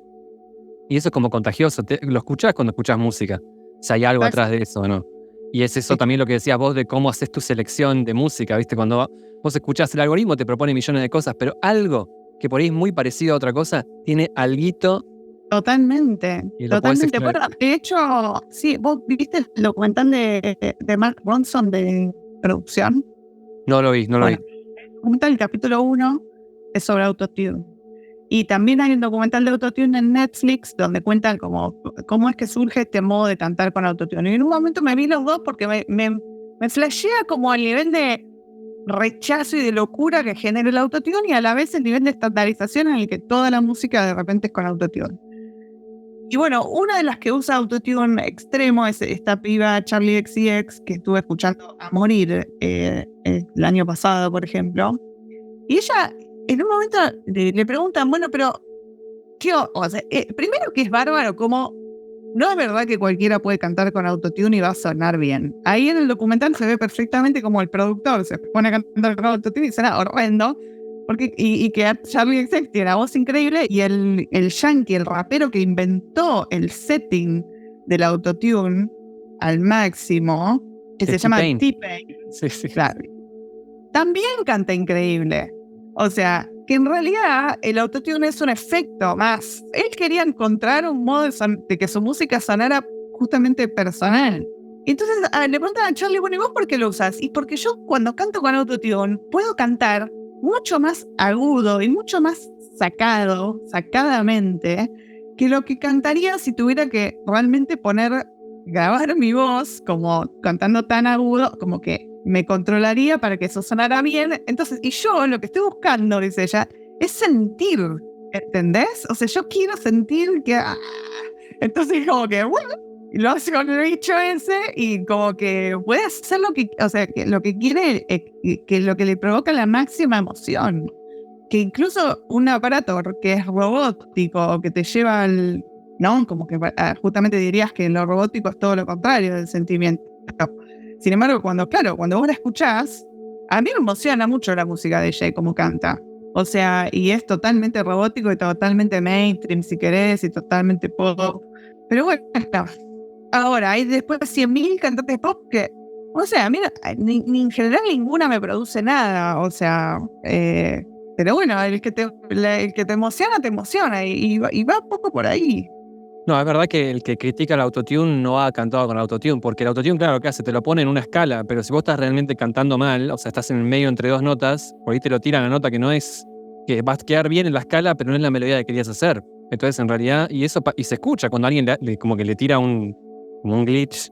Y eso es como contagioso. Lo escuchás cuando escuchás música. Si hay algo atrás de eso, ¿no? Y es eso también lo que decías vos de cómo haces tu selección de música, ¿viste? Cuando vos escuchás, el algoritmo te propone millones de cosas, pero algo que por ahí es muy parecido a otra cosa, tiene alguito. Totalmente. Bueno, de hecho, sí, vos viste el documental de Mark Ronson de producción. No lo vi. El documental, el capítulo 1, es sobre autotune. Y también hay un documental de autotune en Netflix donde cuentan cómo es que surge este modo de cantar con autotune. Y en un momento me vi los dos porque me flashea como el nivel de rechazo y de locura que genera el autotune y a la vez el nivel de estandarización en el que toda la música de repente es con autotune. Y bueno, una de las que usa autotune extremo es esta piba Charli XCX que estuve escuchando a morir el año pasado, por ejemplo. Y ella, en un momento, le preguntan, bueno, pero, primero que es bárbaro, como no es verdad que cualquiera puede cantar con autotune y va a sonar bien. Ahí en el documental se ve perfectamente como el productor se pone a cantar con autotune y suena horrendo. Y que Charli XCX tiene una voz increíble y el yankee, el rapero que inventó el setting del autotune al máximo, que se llama T-Pain, sí. Claro, también canta increíble. O sea, que en realidad el autotune es un efecto más. Él quería encontrar un modo de que su música sonara justamente personal. Y entonces le preguntan a Charlie, bueno, ¿y vos por qué lo usas? Y porque yo cuando canto con autotune puedo cantar mucho más agudo y mucho más sacadamente, que lo que cantaría si tuviera que realmente grabar mi voz como cantando tan agudo, como que me controlaría para que eso sonara bien. Entonces, y yo lo que estoy buscando, dice ella, es sentir, ¿entendés? O sea, yo quiero sentir que... Entonces como que, bueno, lo hace con el bicho ese y como que puede hacer lo que, o sea, que lo que quiere, que lo que le provoca la máxima emoción. Que incluso un aparato que es robótico, que te lleva al... ¿no? Como que justamente dirías que lo robótico es todo lo contrario del sentimiento. Sin embargo, cuando vos la escuchás, a mí me emociona mucho la música de ella y cómo canta. O sea, y es totalmente robótico y totalmente mainstream, si querés, y totalmente pop. Pero bueno, ahora hay después 100.000 cantantes pop que, o sea, mira, ni en general ninguna me produce nada. O sea, pero bueno, el que te emociona y va un poco por ahí. No, es verdad que el que critica el autotune no ha cantado con autotune, porque el autotune, claro, ¿qué hace? Te lo pone en una escala, pero si vos estás realmente cantando mal, o sea, estás en el medio entre dos notas, por ahí te lo tiran la nota que no es, que vas a quedar bien en la escala, pero no es la melodía que querías hacer. Entonces, en realidad, y se escucha cuando alguien como que le tira como un glitch.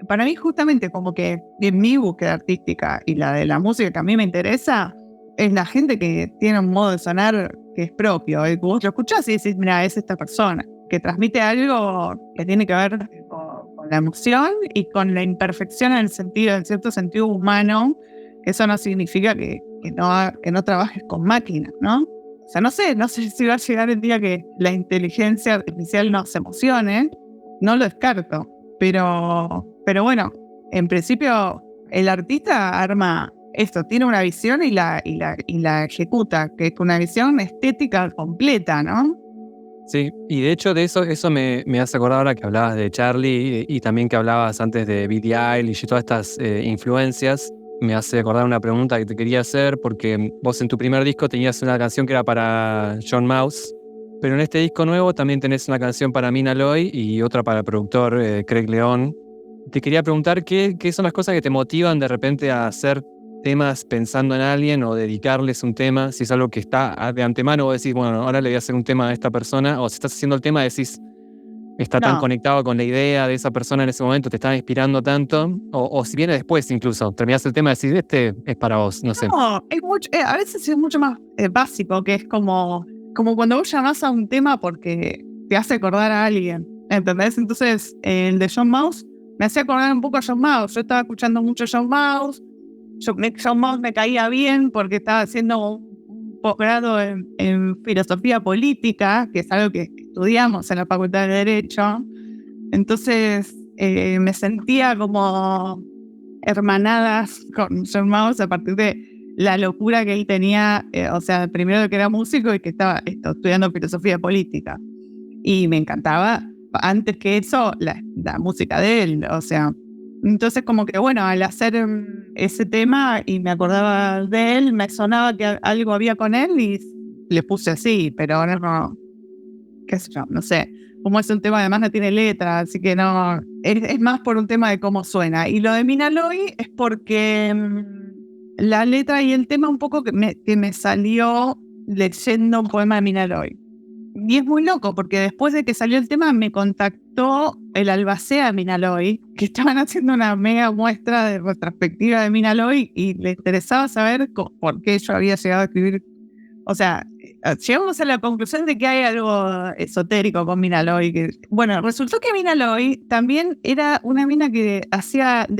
Para mí, justamente, como que en mi búsqueda artística y la de la música que a mí me interesa, es la gente que tiene un modo de sonar que es propio. Y vos lo escuchás y decís, mira, es esta persona que transmite algo que tiene que ver con la emoción y con la imperfección en cierto sentido humano. Eso no significa que no trabajes con máquinas, ¿no? O sea, no sé si va a llegar el día que la inteligencia artificial nos emocione, no lo descarto, pero bueno, en principio el artista arma esto, tiene una visión y la ejecuta, que es una visión estética completa, ¿no? Sí, y de hecho de eso me hace acordar ahora que hablabas de Charlie y también que hablabas antes de Billie Eilish y todas estas influencias. Me hace acordar una pregunta que te quería hacer, porque vos en tu primer disco tenías una canción que era para John Mouse, pero en este disco nuevo también tenés una canción para Mina Loy y otra para el productor Craig León. Te quería preguntar qué son las cosas que te motivan de repente a hacer temas pensando en alguien o dedicarles un tema, si es algo que está de antemano, vos decís, bueno, ahora le voy a hacer un tema a esta persona, o si estás haciendo el tema decís, está tan conectado con la idea de esa persona en ese momento, te está inspirando tanto, o si viene después incluso, terminás el tema y decís, este es para vos, no sé. No, es mucho, a veces es mucho más básico, que es como cuando vos llamás a un tema porque te hace acordar a alguien, ¿entendés? Entonces, el de John Mouse me hacía acordar un poco a John Mouse. Yo estaba escuchando mucho John Mouse. John Mouse me caía bien porque estaba haciendo un posgrado en filosofía política, que es algo que estudiamos en la Facultad de Derecho. Entonces me sentía como hermanadas con John Mouse a partir de la locura que él tenía, o sea, primero que era músico y que estaba estudiando filosofía política. Y me encantaba, antes que eso, la música de él, o sea. Entonces como que bueno, al hacer ese tema y me acordaba de él, me sonaba que algo había con él y le puse así, pero ahora no, qué sé yo, no sé. Como es un tema, además no tiene letra, así que no, es más por un tema de cómo suena. Y lo de Mina Loy es porque la letra y el tema un poco que me salió leyendo un poema de Mina Loy. Y es muy loco, porque después de que salió el tema me contactó el Albacea de Mina Loy, que estaban haciendo una mega muestra de retrospectiva de Mina Loy y le interesaba saber por qué yo había llegado a escribir. O sea, llegamos a la conclusión de que hay algo esotérico con Mina Loy. Bueno, resultó que Mina Loy también era una mina que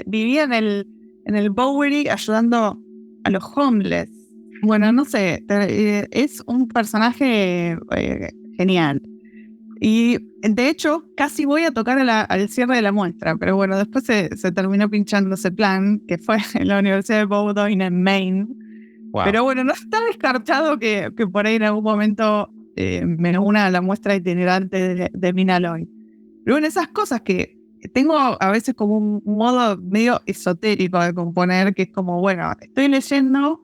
vivía en el Bowery ayudando a los homeless. Bueno, no sé, es un personaje genial. Y de hecho, casi voy a tocar al cierre de la muestra, pero bueno, después se terminó pinchando ese plan, que fue en la Universidad de Bowdoin en Maine. Wow. Pero bueno, no está descartado que por ahí en algún momento me una a la muestra itinerante de Mina Loy. Pero bueno, esas cosas que tengo a veces como un modo medio esotérico de componer, que es como, bueno, estoy leyendo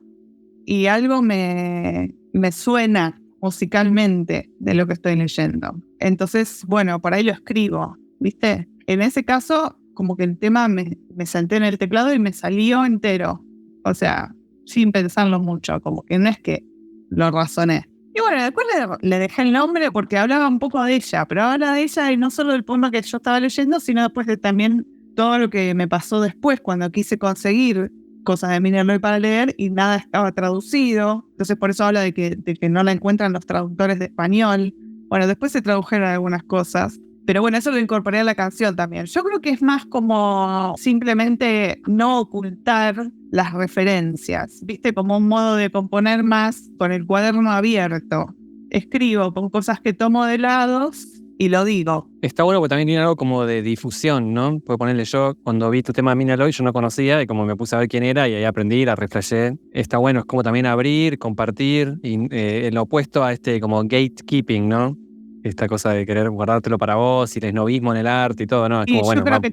y algo me suena musicalmente de lo que estoy leyendo. Entonces, bueno, por ahí lo escribo, ¿viste? En ese caso, como que el tema me senté en el teclado y me salió entero. O sea, sin pensarlo mucho, como que no es que lo razoné. Y bueno, después le dejé el nombre porque hablaba un poco de ella, pero habla de ella y no solo del poema que yo estaba leyendo, sino después de también todo lo que me pasó después cuando quise conseguir cosas de Mina Loy para leer y nada estaba traducido. Entonces por eso habla de que no la encuentran los traductores de español. Bueno, después se tradujeron algunas cosas. Pero bueno, eso lo incorporé a la canción también. Yo creo que es más como simplemente no ocultar las referencias, ¿viste? Como un modo de componer más con el cuaderno abierto. Escribo con cosas que tomo de lados y lo digo. Está bueno porque también tiene algo como de difusión, ¿no? Puedo ponerle yo, cuando vi tu tema de Mina Loy, yo no conocía y como me puse a ver quién era y ahí aprendí, la reflejé. Está bueno, es como también abrir, compartir y el opuesto a este como gatekeeping, ¿no? Esta cosa de querer guardártelo para vos y el esnovismo en el arte y todo, ¿no? Es Y como, bueno, yo creo que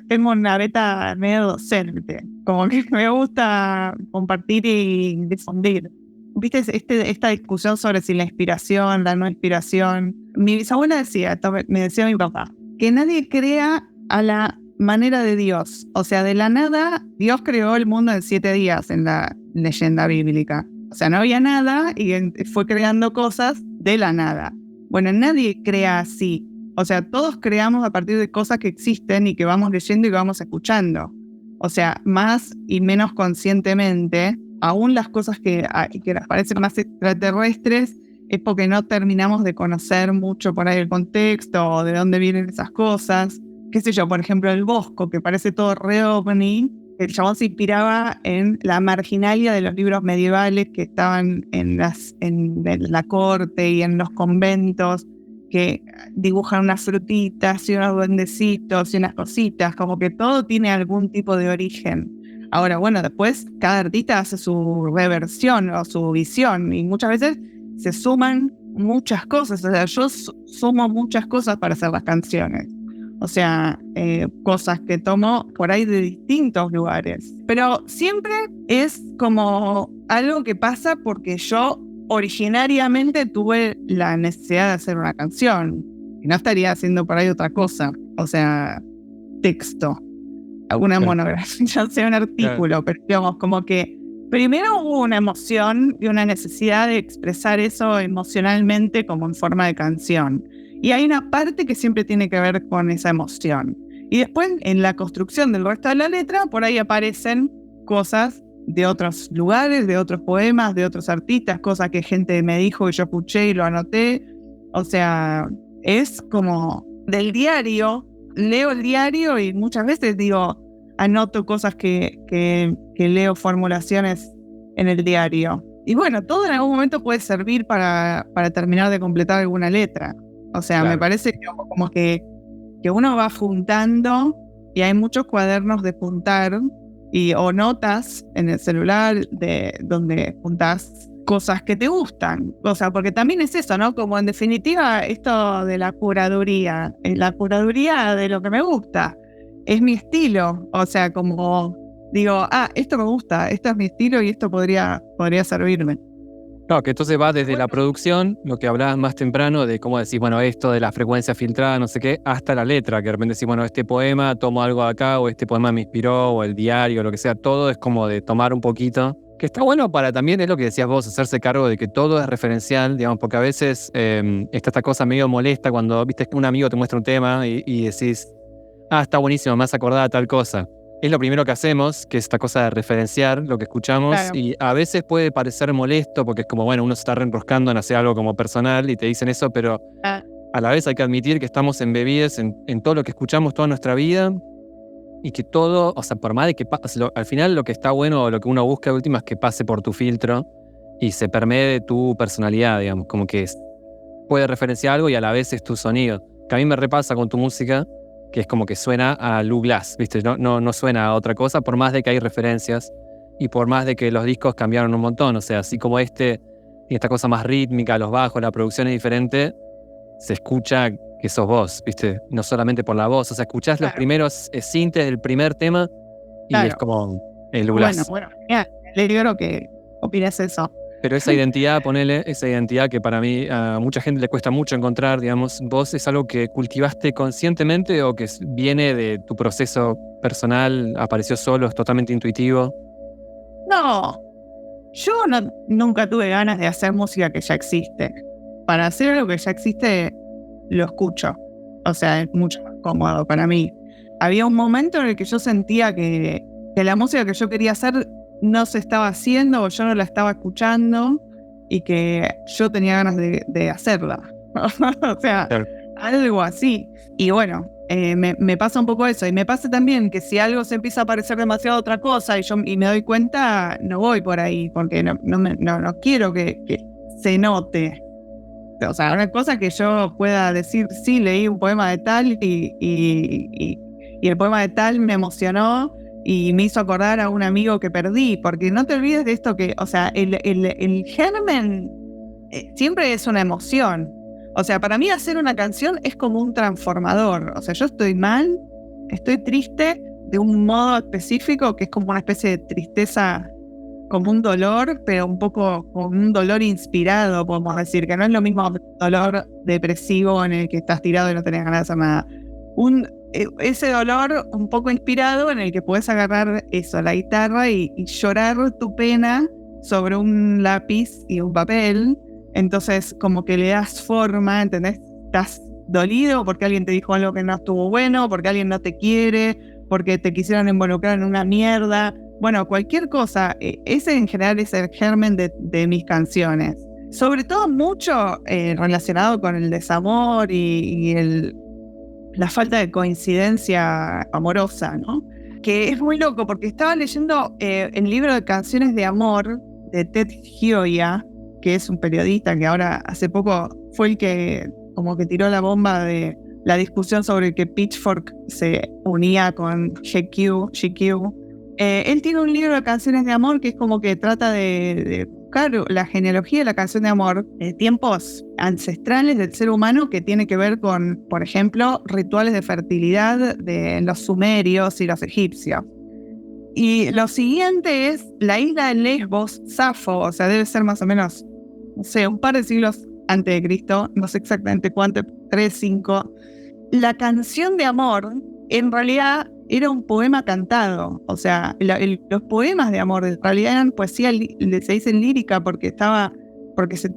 tengo una beta medio docente, como que me gusta compartir y difundir. ¿Viste esta discusión sobre si la inspiración, la no inspiración? Mi bisabuela decía, me decía mi papá, que nadie crea a la manera de Dios. O sea, de la nada, Dios creó el mundo en 7 días en la leyenda bíblica. O sea, no había nada y fue creando cosas de la nada. Bueno, nadie crea así. O sea, todos creamos a partir de cosas que existen y que vamos leyendo y que vamos escuchando. O sea, más y menos conscientemente, aún las cosas que nos parecen más extraterrestres es porque no terminamos de conocer mucho por ahí el contexto o de dónde vienen esas cosas. Qué sé yo, por ejemplo, el Bosco, que parece todo re ovni. El chabón se inspiraba en la marginalia de los libros medievales que estaban en la corte y en los conventos, que dibujan unas frutitas y unos duendecitos y unas cositas, como que todo tiene algún tipo de origen. Ahora, bueno, después cada artista hace su reversión o su visión y muchas veces se suman muchas cosas. O sea, yo sumo muchas cosas para hacer las canciones. O sea, cosas que tomo por ahí de distintos lugares. Pero siempre es como algo que pasa porque yo originariamente tuve la necesidad de hacer una canción. Y no estaría haciendo por ahí otra cosa. O sea, texto. Alguna monografía, ya sea un artículo. Pero digamos, como que primero hubo una emoción y una necesidad de expresar eso emocionalmente como en forma de canción. Y hay una parte que siempre tiene que ver con esa emoción. Y después, en la construcción del resto de la letra, por ahí aparecen cosas de otros lugares, de otros poemas, de otros artistas, cosas que gente me dijo y yo escuché y lo anoté. O sea, es como del diario, leo el diario y muchas veces digo, anoto cosas que leo, formulaciones en el diario. Y bueno, todo en algún momento puede servir para terminar de completar alguna letra. O sea, claro. Me parece como que uno va juntando y hay muchos cuadernos de juntar o notas en el celular donde juntás cosas que te gustan. O sea, porque también es eso, ¿no? Como en definitiva esto de la curaduría de lo que me gusta. Es mi estilo. O sea, como digo, esto me gusta, esto es mi estilo y esto podría servirme. Claro, que entonces va desde la producción, lo que hablabas más temprano, de cómo decís, bueno, esto de la frecuencia filtrada, no sé qué, hasta la letra, que de repente decís, bueno, este poema tomo algo de acá, o este poema me inspiró, o el diario, lo que sea, todo es como de tomar un poquito. Que está bueno para también, es lo que decías vos, hacerse cargo de que todo es referencial, digamos, porque a veces está esta cosa medio molesta cuando, viste, que un amigo te muestra un tema y decís, está buenísimo, me has acordado de tal cosa. Es lo primero que hacemos, que es esta cosa de referenciar lo que escuchamos, claro. Y a veces puede parecer molesto porque es como, bueno, uno se está reenroscando en hacer algo como personal y te dicen eso, pero a la vez hay que admitir que estamos embebidos en todo lo que escuchamos toda nuestra vida y que todo, o sea, por más de que pase, al final lo que está bueno o lo que uno busca de última es que pase por tu filtro y se permee de tu personalidad, digamos, como que puede referenciar algo y a la vez es tu sonido. Que a mí me repasa con tu música, que es como que suena a Lou Glass, ¿viste? No suena a otra cosa, por más de que hay referencias y por más de que los discos cambiaron un montón. O sea, así como esta cosa más rítmica, los bajos, la producción es diferente, se escucha que sos vos, ¿viste? No solamente por la voz. O sea, escuchás los primeros sintes del primer tema y es como el Lou Glass. Bueno, me alegro que opines eso. Pero esa identidad, ponele, esa identidad que para mí a mucha gente le cuesta mucho encontrar, digamos, ¿vos es algo que cultivaste conscientemente o que viene de tu proceso personal, apareció solo, es totalmente intuitivo? No, yo nunca tuve ganas de hacer música que ya existe. Para hacer algo que ya existe, lo escucho. O sea, es mucho más cómodo para mí. Había un momento en el que yo sentía que la música que yo quería hacer no se estaba haciendo o yo no la estaba escuchando y que yo tenía ganas de hacerla. O sea, Claro. algo así. Y bueno, me pasa un poco eso. Y me pasa también que si algo se empieza a parecer demasiado otra cosa y me doy cuenta, no voy por ahí porque no quiero que se note. O sea, una cosa que yo pueda decir, sí, leí un poema de tal y el poema de tal me emocionó y me hizo acordar a un amigo que perdí, porque no te olvides de esto que, o sea, el germen siempre es una emoción. O sea, para mí hacer una canción es como un transformador. O sea, yo estoy mal, estoy triste de un modo específico que es como una especie de tristeza, como un dolor, pero un poco como un dolor inspirado, podemos decir, que no es lo mismo dolor depresivo en el que estás tirado y no tenés ganas de hacer nada. Ese dolor un poco inspirado en el que puedes agarrar eso, la guitarra y llorar tu pena sobre un lápiz y un papel. Entonces como que le das forma, ¿entendés? Estás dolido porque alguien te dijo algo que no estuvo bueno, porque alguien no te quiere, porque te quisieron involucrar en una mierda. Bueno, cualquier cosa. Ese en general es el germen de mis canciones. Sobre todo mucho relacionado con el desamor y la falta de coincidencia amorosa, ¿no? Que es muy loco porque estaba leyendo el libro de canciones de amor de Ted Gioia, que es un periodista que ahora hace poco fue el que como que tiró la bomba de la discusión sobre que Pitchfork se unía con GQ. Él tiene un libro de canciones de amor que es como que trata de buscar la genealogía de la canción de amor de tiempos ancestrales del ser humano que tiene que ver con, por ejemplo, rituales de fertilidad de los sumerios y los egipcios. Y lo siguiente es la isla de Lesbos, Safo, o sea, debe ser más o menos, no sé, un par de siglos antes de Cristo, no sé exactamente cuánto, 3, 5. La canción de amor, en realidad, era un poema cantado. O sea, los poemas de amor, en realidad eran poesía, se dice lírica porque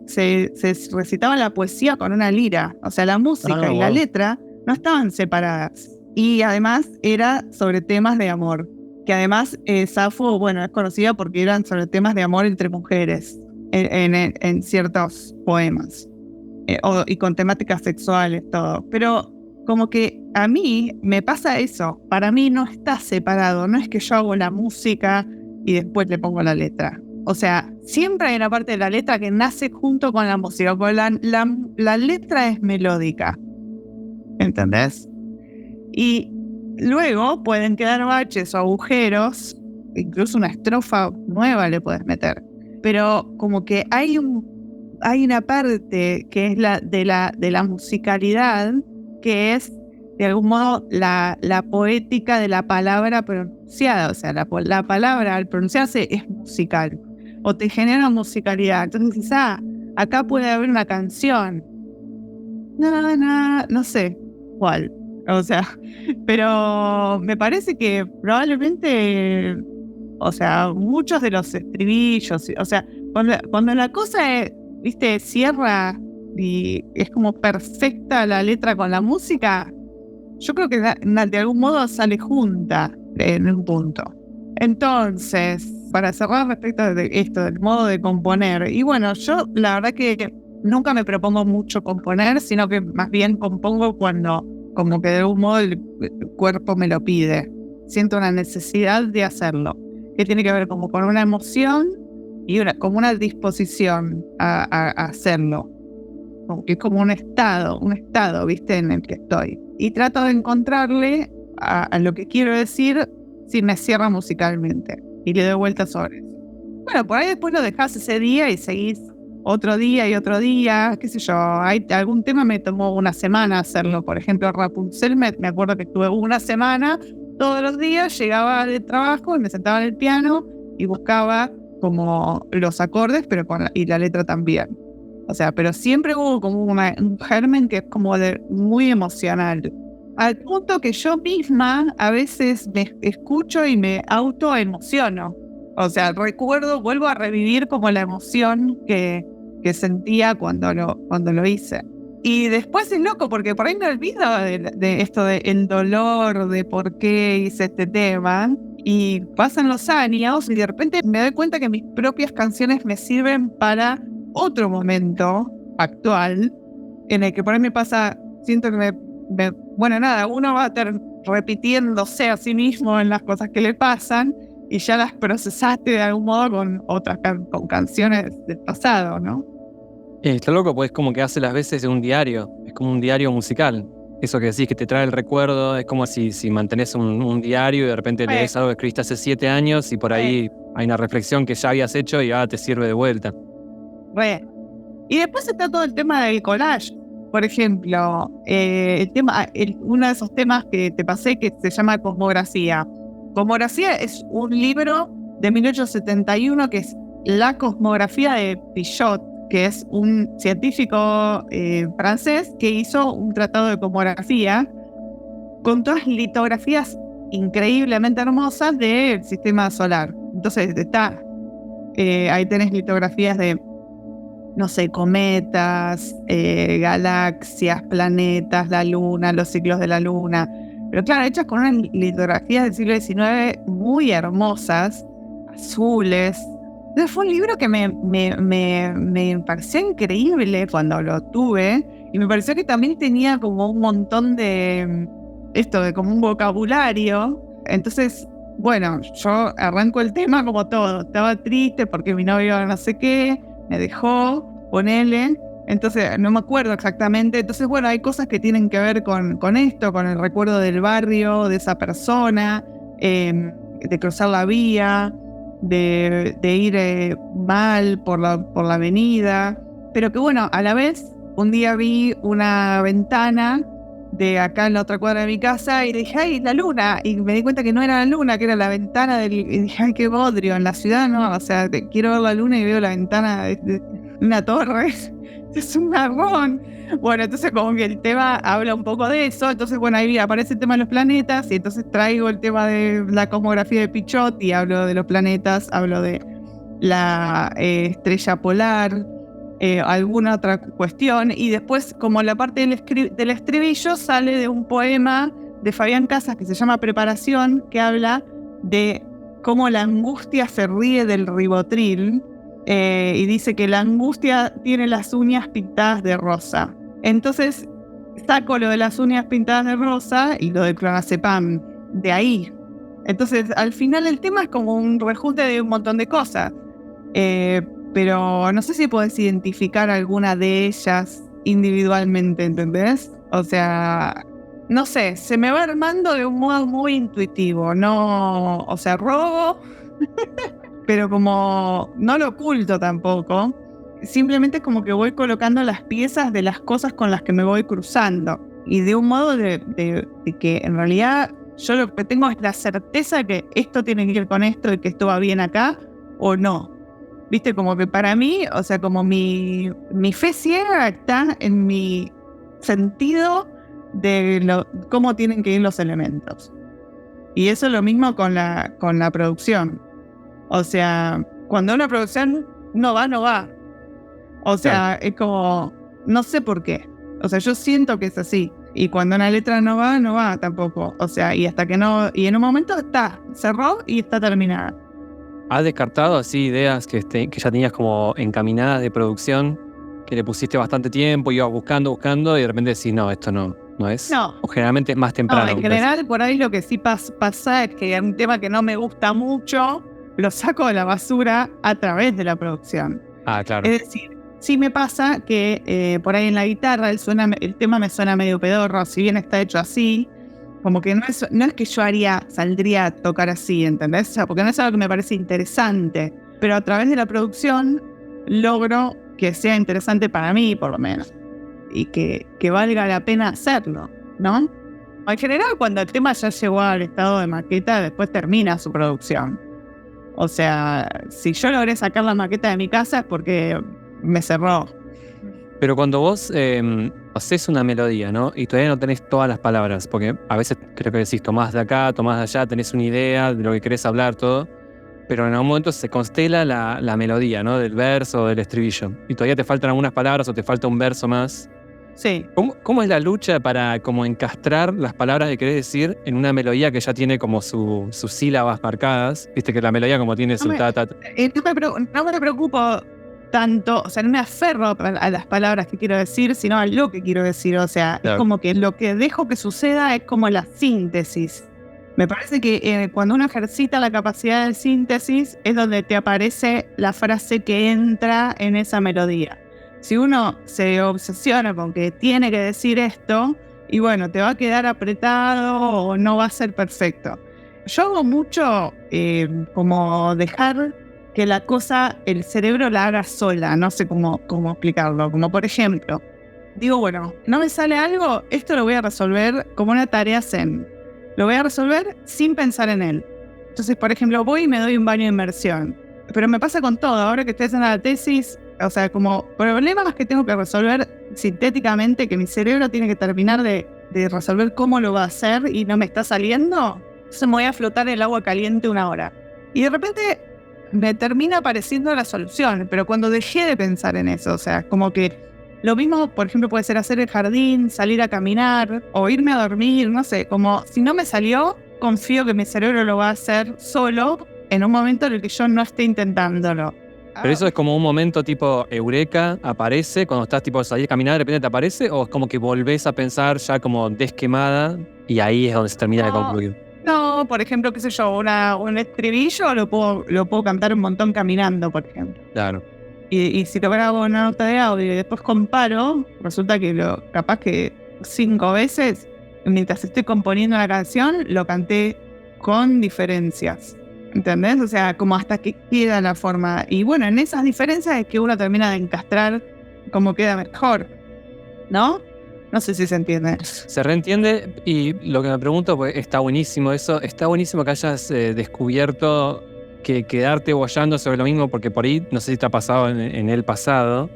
se recitaba la poesía con una lira. O sea, la música y la letra no estaban separadas. Y además era sobre temas de amor. Que además Safo, bueno, es conocida porque eran sobre temas de amor entre mujeres en ciertos poemas. Y con temáticas sexuales, todo. Pero como que a mí me pasa eso. Para mí no está separado. No es que yo hago la música y después le pongo la letra. O sea, siempre hay una parte de la letra que nace junto con la música. Porque la letra es melódica. ¿Entendés? Y luego pueden quedar baches o agujeros. Incluso una estrofa nueva le puedes meter. Pero como que hay una parte que es de la musicalidad, que es de algún modo la poética de la palabra pronunciada. O sea, la palabra al pronunciarse es musical o te genera musicalidad. Entonces dices, acá puede haber una canción. No sé cuál. O sea, pero me parece que probablemente, o sea, muchos de los estribillos, o sea, cuando la cosa es, viste, cierra y es como perfecta la letra con la música, yo creo que de algún modo sale junta en un punto. Entonces, para cerrar respecto de esto, del modo de componer, y bueno, yo la verdad que nunca me propongo mucho componer, sino que más bien compongo cuando como que de algún modo el cuerpo me lo pide. Siento una necesidad de hacerlo, que tiene que ver como con una emoción y como una disposición a hacerlo. Como que es como un estado, ¿viste? En el que estoy. Y trato de encontrarle a lo que quiero decir si me cierra musicalmente. Y le doy vueltas sobre eso. Bueno, por ahí después lo dejás ese día y seguís otro día y otro día, qué sé yo. Algún tema me tomó una semana hacerlo. Por ejemplo, Rapunzel, me acuerdo que estuve una semana, todos los días, llegaba del trabajo y me sentaba en el piano y buscaba como los acordes, pero y la letra también. O sea, pero siempre hubo como un germen que es como muy emocional. Al punto que yo misma a veces me escucho y me autoemociono. O sea, vuelvo a revivir como la emoción que sentía cuando lo hice. Y después es loco, porque por ahí me olvido de esto del dolor, de por qué hice este tema. Y pasan los años y de repente me doy cuenta que mis propias canciones me sirven para otro momento actual, en el que por ahí me pasa, siento que bueno, nada, uno va a estar repitiéndose a sí mismo en las cosas que le pasan y ya las procesaste de algún modo con otras con canciones del pasado, ¿no? Está loco, pues como que hace las veces de un diario, es como un diario musical. Eso que decís que te trae el recuerdo, es como si mantenés un diario y de repente lees algo que escribiste hace 7 años y por ahí hay una reflexión que ya habías hecho y te sirve de vuelta. Y después está todo el tema del collage. Por ejemplo, uno de esos temas que te pasé que se llama Cosmografía. Cosmografía es un libro de 1871 que es la cosmografía de Pichot, que es un científico francés que hizo un tratado de cosmografía con todas litografías increíblemente hermosas del sistema solar. Entonces ahí tenés litografías de, no sé, cometas, galaxias, planetas, la luna, los ciclos de la luna. Pero claro, hechas con unas litografías del siglo XIX muy hermosas, azules. Entonces fue un libro que me pareció increíble cuando lo tuve y me pareció que también tenía como un montón de como un vocabulario. Entonces, bueno, yo arranco el tema como todo. Estaba triste porque mi novio no sé qué, me dejó, ponele. Entonces, no me acuerdo exactamente. Entonces, bueno, hay cosas que tienen que ver con esto, con el recuerdo del barrio, de esa persona, de cruzar la vía, de ir mal por la avenida. Pero que bueno, a la vez, un día vi una ventana de acá en la otra cuadra de mi casa y dije, ¡ay, la luna! Y me di cuenta que no era la luna, que era la ventana y dije, ¡ay, qué bodrio! En la ciudad, no, o sea, quiero ver la luna y veo la ventana de una torre. Es un marrón. Bueno, entonces como que el tema habla un poco de eso. Entonces, bueno, ahí aparece el tema de los planetas y entonces traigo el tema de la cosmografía de Pichot y hablo de los planetas, hablo de la estrella polar, alguna otra cuestión. Y después, como la parte del estribillo, sale de un poema de Fabián Casas que se llama Preparación, que habla de cómo la angustia se ríe del ribotril. Y dice que la angustia tiene las uñas pintadas de rosa. Entonces saco lo de las uñas pintadas de rosa y lo de clonazepam de ahí. Entonces al final el tema es como un rejunte de un montón de cosas, pero no sé si podés identificar alguna de ellas individualmente, ¿entendés? O sea, no sé, se me va armando de un modo muy intuitivo, no, o sea, robo pero como no lo oculto tampoco, simplemente es como que voy colocando las piezas de las cosas con las que me voy cruzando. Y de un modo de que en realidad yo lo que tengo es la certeza de que esto tiene que ir con esto y que esto va bien acá o no. Viste, como que para mí, o sea, como mi fe ciega está en mi sentido de cómo tienen que ir los elementos. Y eso es lo mismo con la producción. O sea, cuando una producción no va. O sea, claro. Es como, no sé por qué. O sea, yo siento que es así. Y cuando una letra no va tampoco. O sea, y hasta que no, y en un momento cerró y está terminada. ¿Has descartado así ideas que ya tenías como encaminadas de producción, que le pusiste bastante tiempo, ibas buscando y de repente decís, no, esto no es? No. O generalmente es más temprano. No, en general por ahí lo que sí pasa es que hay un tema que no me gusta mucho, lo saco de la basura a través de la producción. Claro. Es decir, sí me pasa que por ahí en la guitarra el tema me suena medio pedorro, si bien está hecho así, como que no es que yo saldría a tocar así, ¿entendés? O sea, porque no es algo que me parece interesante, pero a través de la producción logro que sea interesante para mí, por lo menos, y que valga la pena hacerlo, ¿no? En general, cuando el tema ya llegó al estado de maqueta, después termina su producción. O sea, si yo logré sacar la maqueta de mi casa es porque me cerró. Pero cuando vos haces una melodía, ¿no? Y todavía no tenés todas las palabras, porque a veces creo que decís tomás de acá, tomás de allá, tenés una idea de lo que querés hablar, todo, pero en algún momento se constela la melodía, ¿no? Del verso o del estribillo. Y todavía te faltan algunas palabras o te falta un verso más. Sí. ¿Cómo es la lucha para como encastrar las palabras que querés decir en una melodía que ya tiene como sus sílabas marcadas? Viste que la melodía como tiene su ta. No me preocupo tanto, o sea, no me aferro a las palabras que quiero decir, sino a lo que quiero decir. O sea, claro, es como que lo que dejo que suceda es como la síntesis. Me parece que cuando uno ejercita la capacidad de síntesis es donde te aparece la frase que entra en esa melodía. Si uno se obsesiona con que tiene que decir esto, y bueno, te va a quedar apretado o no va a ser perfecto. Yo hago mucho como dejar que la cosa, el cerebro la haga sola, no sé cómo explicarlo. Como por ejemplo, digo, bueno, no me sale algo, esto lo voy a resolver como una tarea zen. Lo voy a resolver sin pensar en él. Entonces, por ejemplo, voy y me doy un baño de inmersión. Pero me pasa con todo, ahora que estoy haciendo la tesis, o sea, como problemas que tengo que resolver sintéticamente, que mi cerebro tiene que terminar de resolver cómo lo va a hacer y no me está saliendo, entonces me voy a flotar en el agua caliente 1 hora. Y de repente me termina apareciendo la solución, pero cuando dejé de pensar en eso, o sea, como que lo mismo, por ejemplo, puede ser hacer el jardín, salir a caminar o irme a dormir, no sé, como si no me salió, confío que mi cerebro lo va a hacer solo en un momento en el que yo no esté intentándolo. Pero eso es como un momento tipo eureka, aparece, cuando estás tipo salir a caminar, de repente te aparece, o es como que volvés a pensar ya como desquemada y ahí es donde se termina de concluir. No, por ejemplo, qué sé yo, un estribillo lo puedo cantar un montón caminando, por ejemplo. Claro. Y si te grabo una nota de audio y después comparo, resulta que capaz que 5 veces, mientras estoy componiendo la canción, lo canté con diferencias. ¿Entendés? O sea, como hasta que queda la forma. Y bueno, en esas diferencias es que uno termina de encastrar cómo queda mejor, ¿no? No sé si se entiende. Se reentiende, y lo que me pregunto, pues está buenísimo eso, está buenísimo que hayas descubierto que quedarte boyando sobre lo mismo, porque por ahí, no sé si te ha pasado en el pasado,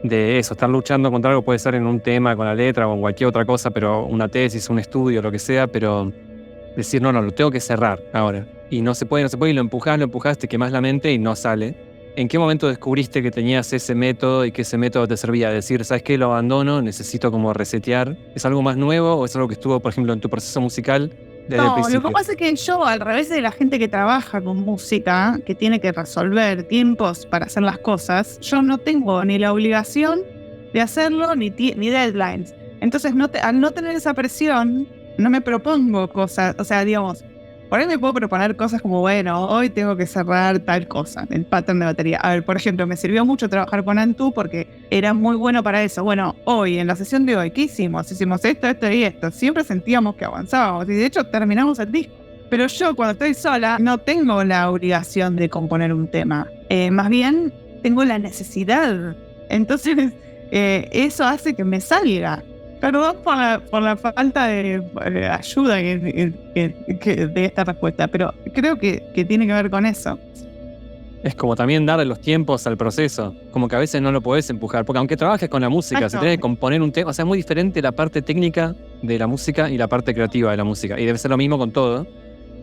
de eso, estar luchando contra algo, puede ser en un tema con la letra o en cualquier otra cosa, pero una tesis, un estudio, lo que sea, pero decir, no, lo tengo que cerrar ahora. Y no se puede, y lo empujás, te quemás la mente y no sale. ¿En qué momento descubriste que tenías ese método y que ese método te servía? Decir, ¿sabes qué? Lo abandono, necesito como resetear. ¿Es algo más nuevo o es algo que estuvo, por ejemplo, en tu proceso musical desde el principio? Lo que pasa es que yo, al revés de la gente que trabaja con música, que tiene que resolver tiempos para hacer las cosas, yo no tengo ni la obligación de hacerlo ni deadlines. Entonces, al no tener esa presión, no me propongo cosas, o sea, digamos, por ahí me puedo proponer cosas como, bueno, hoy tengo que cerrar tal cosa, el pattern de batería. A ver, por ejemplo, me sirvió mucho trabajar con Antu porque era muy bueno para eso. Bueno, hoy, en la sesión de hoy, ¿qué hicimos? Hicimos esto y esto. Siempre sentíamos que avanzábamos y de hecho terminamos el disco. Pero yo, cuando estoy sola, no tengo la obligación de componer un tema. Más bien, tengo la necesidad. Entonces, eso hace que me salga. Perdón por la falta de ayuda de esta respuesta, pero creo que tiene que ver con eso. Es como también darle los tiempos al proceso, como que a veces no lo podés empujar, porque aunque trabajes con la música, si tenés que componer un tema, o sea, es muy diferente la parte técnica de la música y la parte creativa de la música, y debe ser lo mismo con todo.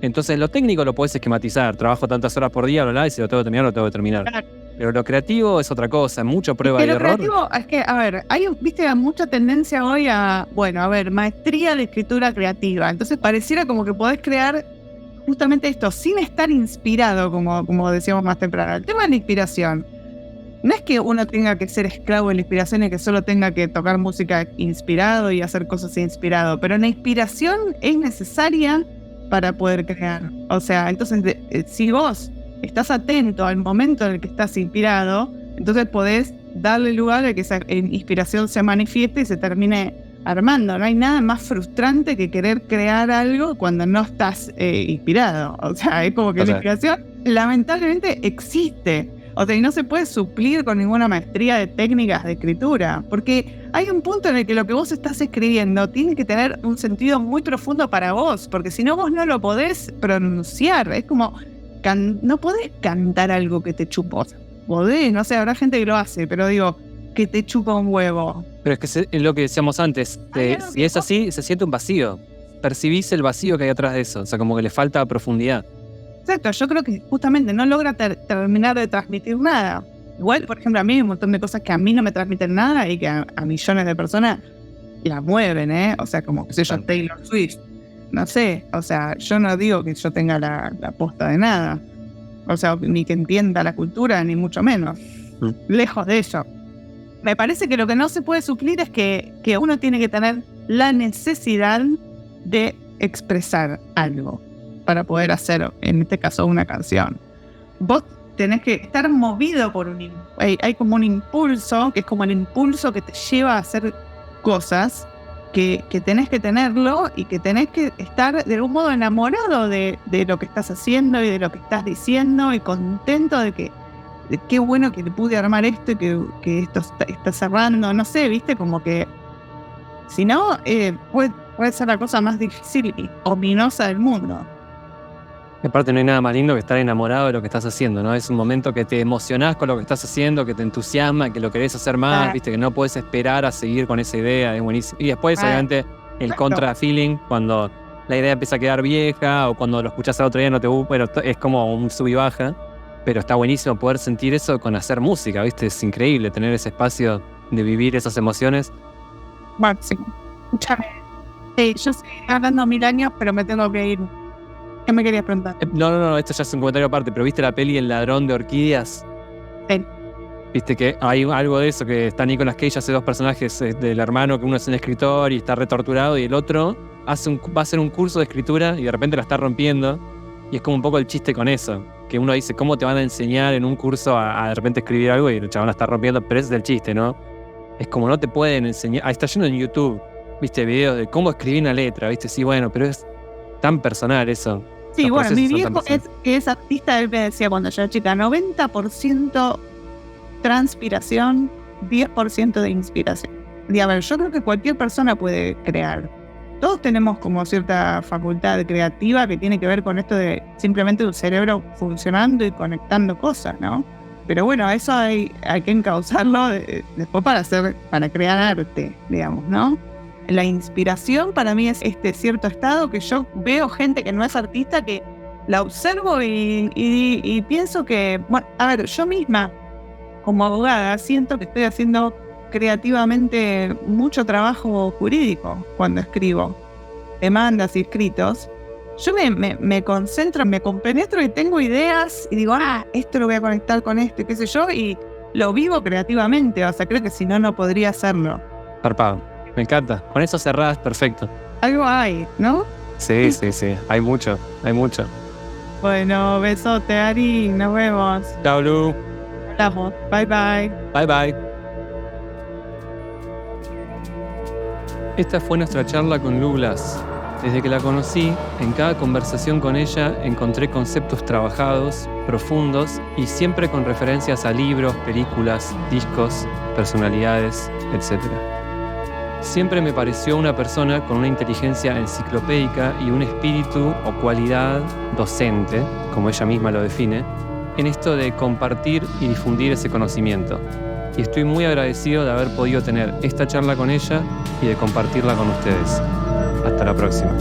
Entonces lo técnico lo podés esquematizar, trabajo tantas horas por día, y si lo tengo que terminar, lo tengo que terminar. Claro. Pero lo creativo es otra cosa, mucha prueba y error. Lo creativo es que, a ver, hay mucha tendencia hoy a, maestría de escritura creativa. Entonces pareciera como que podés crear justamente esto, sin estar inspirado, como decíamos más temprano. El tema de la inspiración, no es que uno tenga que ser esclavo de la inspiración y que solo tenga que tocar música inspirado y hacer cosas inspirado, pero la inspiración es necesaria para poder crear. O sea, entonces, si vos estás atento al momento en el que estás inspirado, entonces podés darle lugar a que esa inspiración se manifieste y se termine armando. No hay nada más frustrante que querer crear algo cuando no estás inspirado. O sea, es como que la inspiración lamentablemente existe. O sea, y no se puede suplir con ninguna maestría de técnicas de escritura, porque hay un punto en el que lo que vos estás escribiendo tiene que tener un sentido muy profundo para vos, porque si no, vos no lo podés pronunciar. Es como no podés cantar algo que te chupó. Podés, no sé, habrá gente que lo hace, pero digo, que te chupa un huevo. Pero es que es lo que decíamos antes. Si es así, se siente un vacío. Percibís el vacío que hay atrás de eso. O sea, como que le falta profundidad. Exacto, yo creo que justamente no logra terminar de transmitir nada. Igual, por ejemplo, a mí hay un montón de cosas que a mí no me transmiten nada y que a millones de personas la mueven, ¿eh? O sea, como, qué sé yo, Taylor Swift. No sé, o sea, yo no digo que yo tenga la posta de nada. O sea, ni que entienda la cultura, ni mucho menos. Lejos de eso. Me parece que lo que no se puede suplir es que uno tiene que tener la necesidad de expresar algo para poder hacer, en este caso, una canción. Vos tenés que estar movido por hay como un impulso, que es como el impulso que te lleva a hacer cosas, que tenés que tenerlo y que tenés que estar de algún modo enamorado de lo que estás haciendo y de lo que estás diciendo y contento de qué bueno que le pude armar esto y que esto está cerrando, no sé, viste, como que si no, puede ser la cosa más difícil y ominosa del mundo. Aparte no hay nada más lindo que estar enamorado de lo que estás haciendo, ¿no? Es un momento que te emocionás con lo que estás haciendo, que te entusiasma, que lo querés hacer más, viste, que no podés esperar a seguir con esa idea, es buenísimo. Y después, obviamente, el contra-feeling, cuando la idea empieza a quedar vieja o cuando lo escuchás al otro día no te gusta, bueno, es como un sub y baja, pero está buenísimo poder sentir eso con hacer música, viste, es increíble tener ese espacio de vivir esas emociones. Máximo. Escúchame. Yo estoy hablando 1000 años, pero me tengo que ir. ¿Qué me querías preguntar? No, esto ya es un comentario aparte, pero ¿viste la peli El ladrón de orquídeas? Sí. Viste que hay algo de eso, que está Nicolas Cage, hace dos personajes del hermano, que uno es un escritor y está retorturado, y el otro va a hacer un curso de escritura y de repente la está rompiendo, y es como un poco el chiste con eso, que uno dice, ¿cómo te van a enseñar en un curso a de repente escribir algo? Y el chabón la está rompiendo, pero ese es el chiste, ¿no? Es como no te pueden enseñar, está lleno en YouTube, viste, videos de cómo escribir una letra, viste, sí, bueno, pero es tan personal eso. Sí, bueno, mi viejo que es artista, él me decía cuando yo era chica, 90% transpiración, 10% de inspiración. Y a ver, yo creo que cualquier persona puede crear. Todos tenemos como cierta facultad creativa que tiene que ver con esto de simplemente un cerebro funcionando y conectando cosas, ¿no? Pero bueno, eso hay que encauzarlo después para crear arte, digamos, ¿no? La inspiración para mí es este cierto estado que yo veo gente que no es artista, que la observo y pienso que, bueno, a ver, yo misma como abogada siento que estoy haciendo creativamente mucho trabajo jurídico cuando escribo demandas y escritos. Yo me concentro, me compenetro y tengo ideas y digo, esto lo voy a conectar con esto, qué sé yo, y lo vivo creativamente, o sea, creo que si no, no podría hacerlo. Zarpado. Me encanta. Con eso cerrás, perfecto. Algo hay, ¿no? Sí. Hay mucho. Bueno, besote, Ari. Nos vemos. Chao, Lu. Hablamos. Bye, bye. Bye, bye. Esta fue nuestra charla con Lu Blas. Desde que la conocí, en cada conversación con ella encontré conceptos trabajados, profundos y siempre con referencias a libros, películas, discos, personalidades, etc. Siempre me pareció una persona con una inteligencia enciclopédica y un espíritu o cualidad docente, como ella misma lo define, en esto de compartir y difundir ese conocimiento. Y estoy muy agradecido de haber podido tener esta charla con ella y de compartirla con ustedes. Hasta la próxima.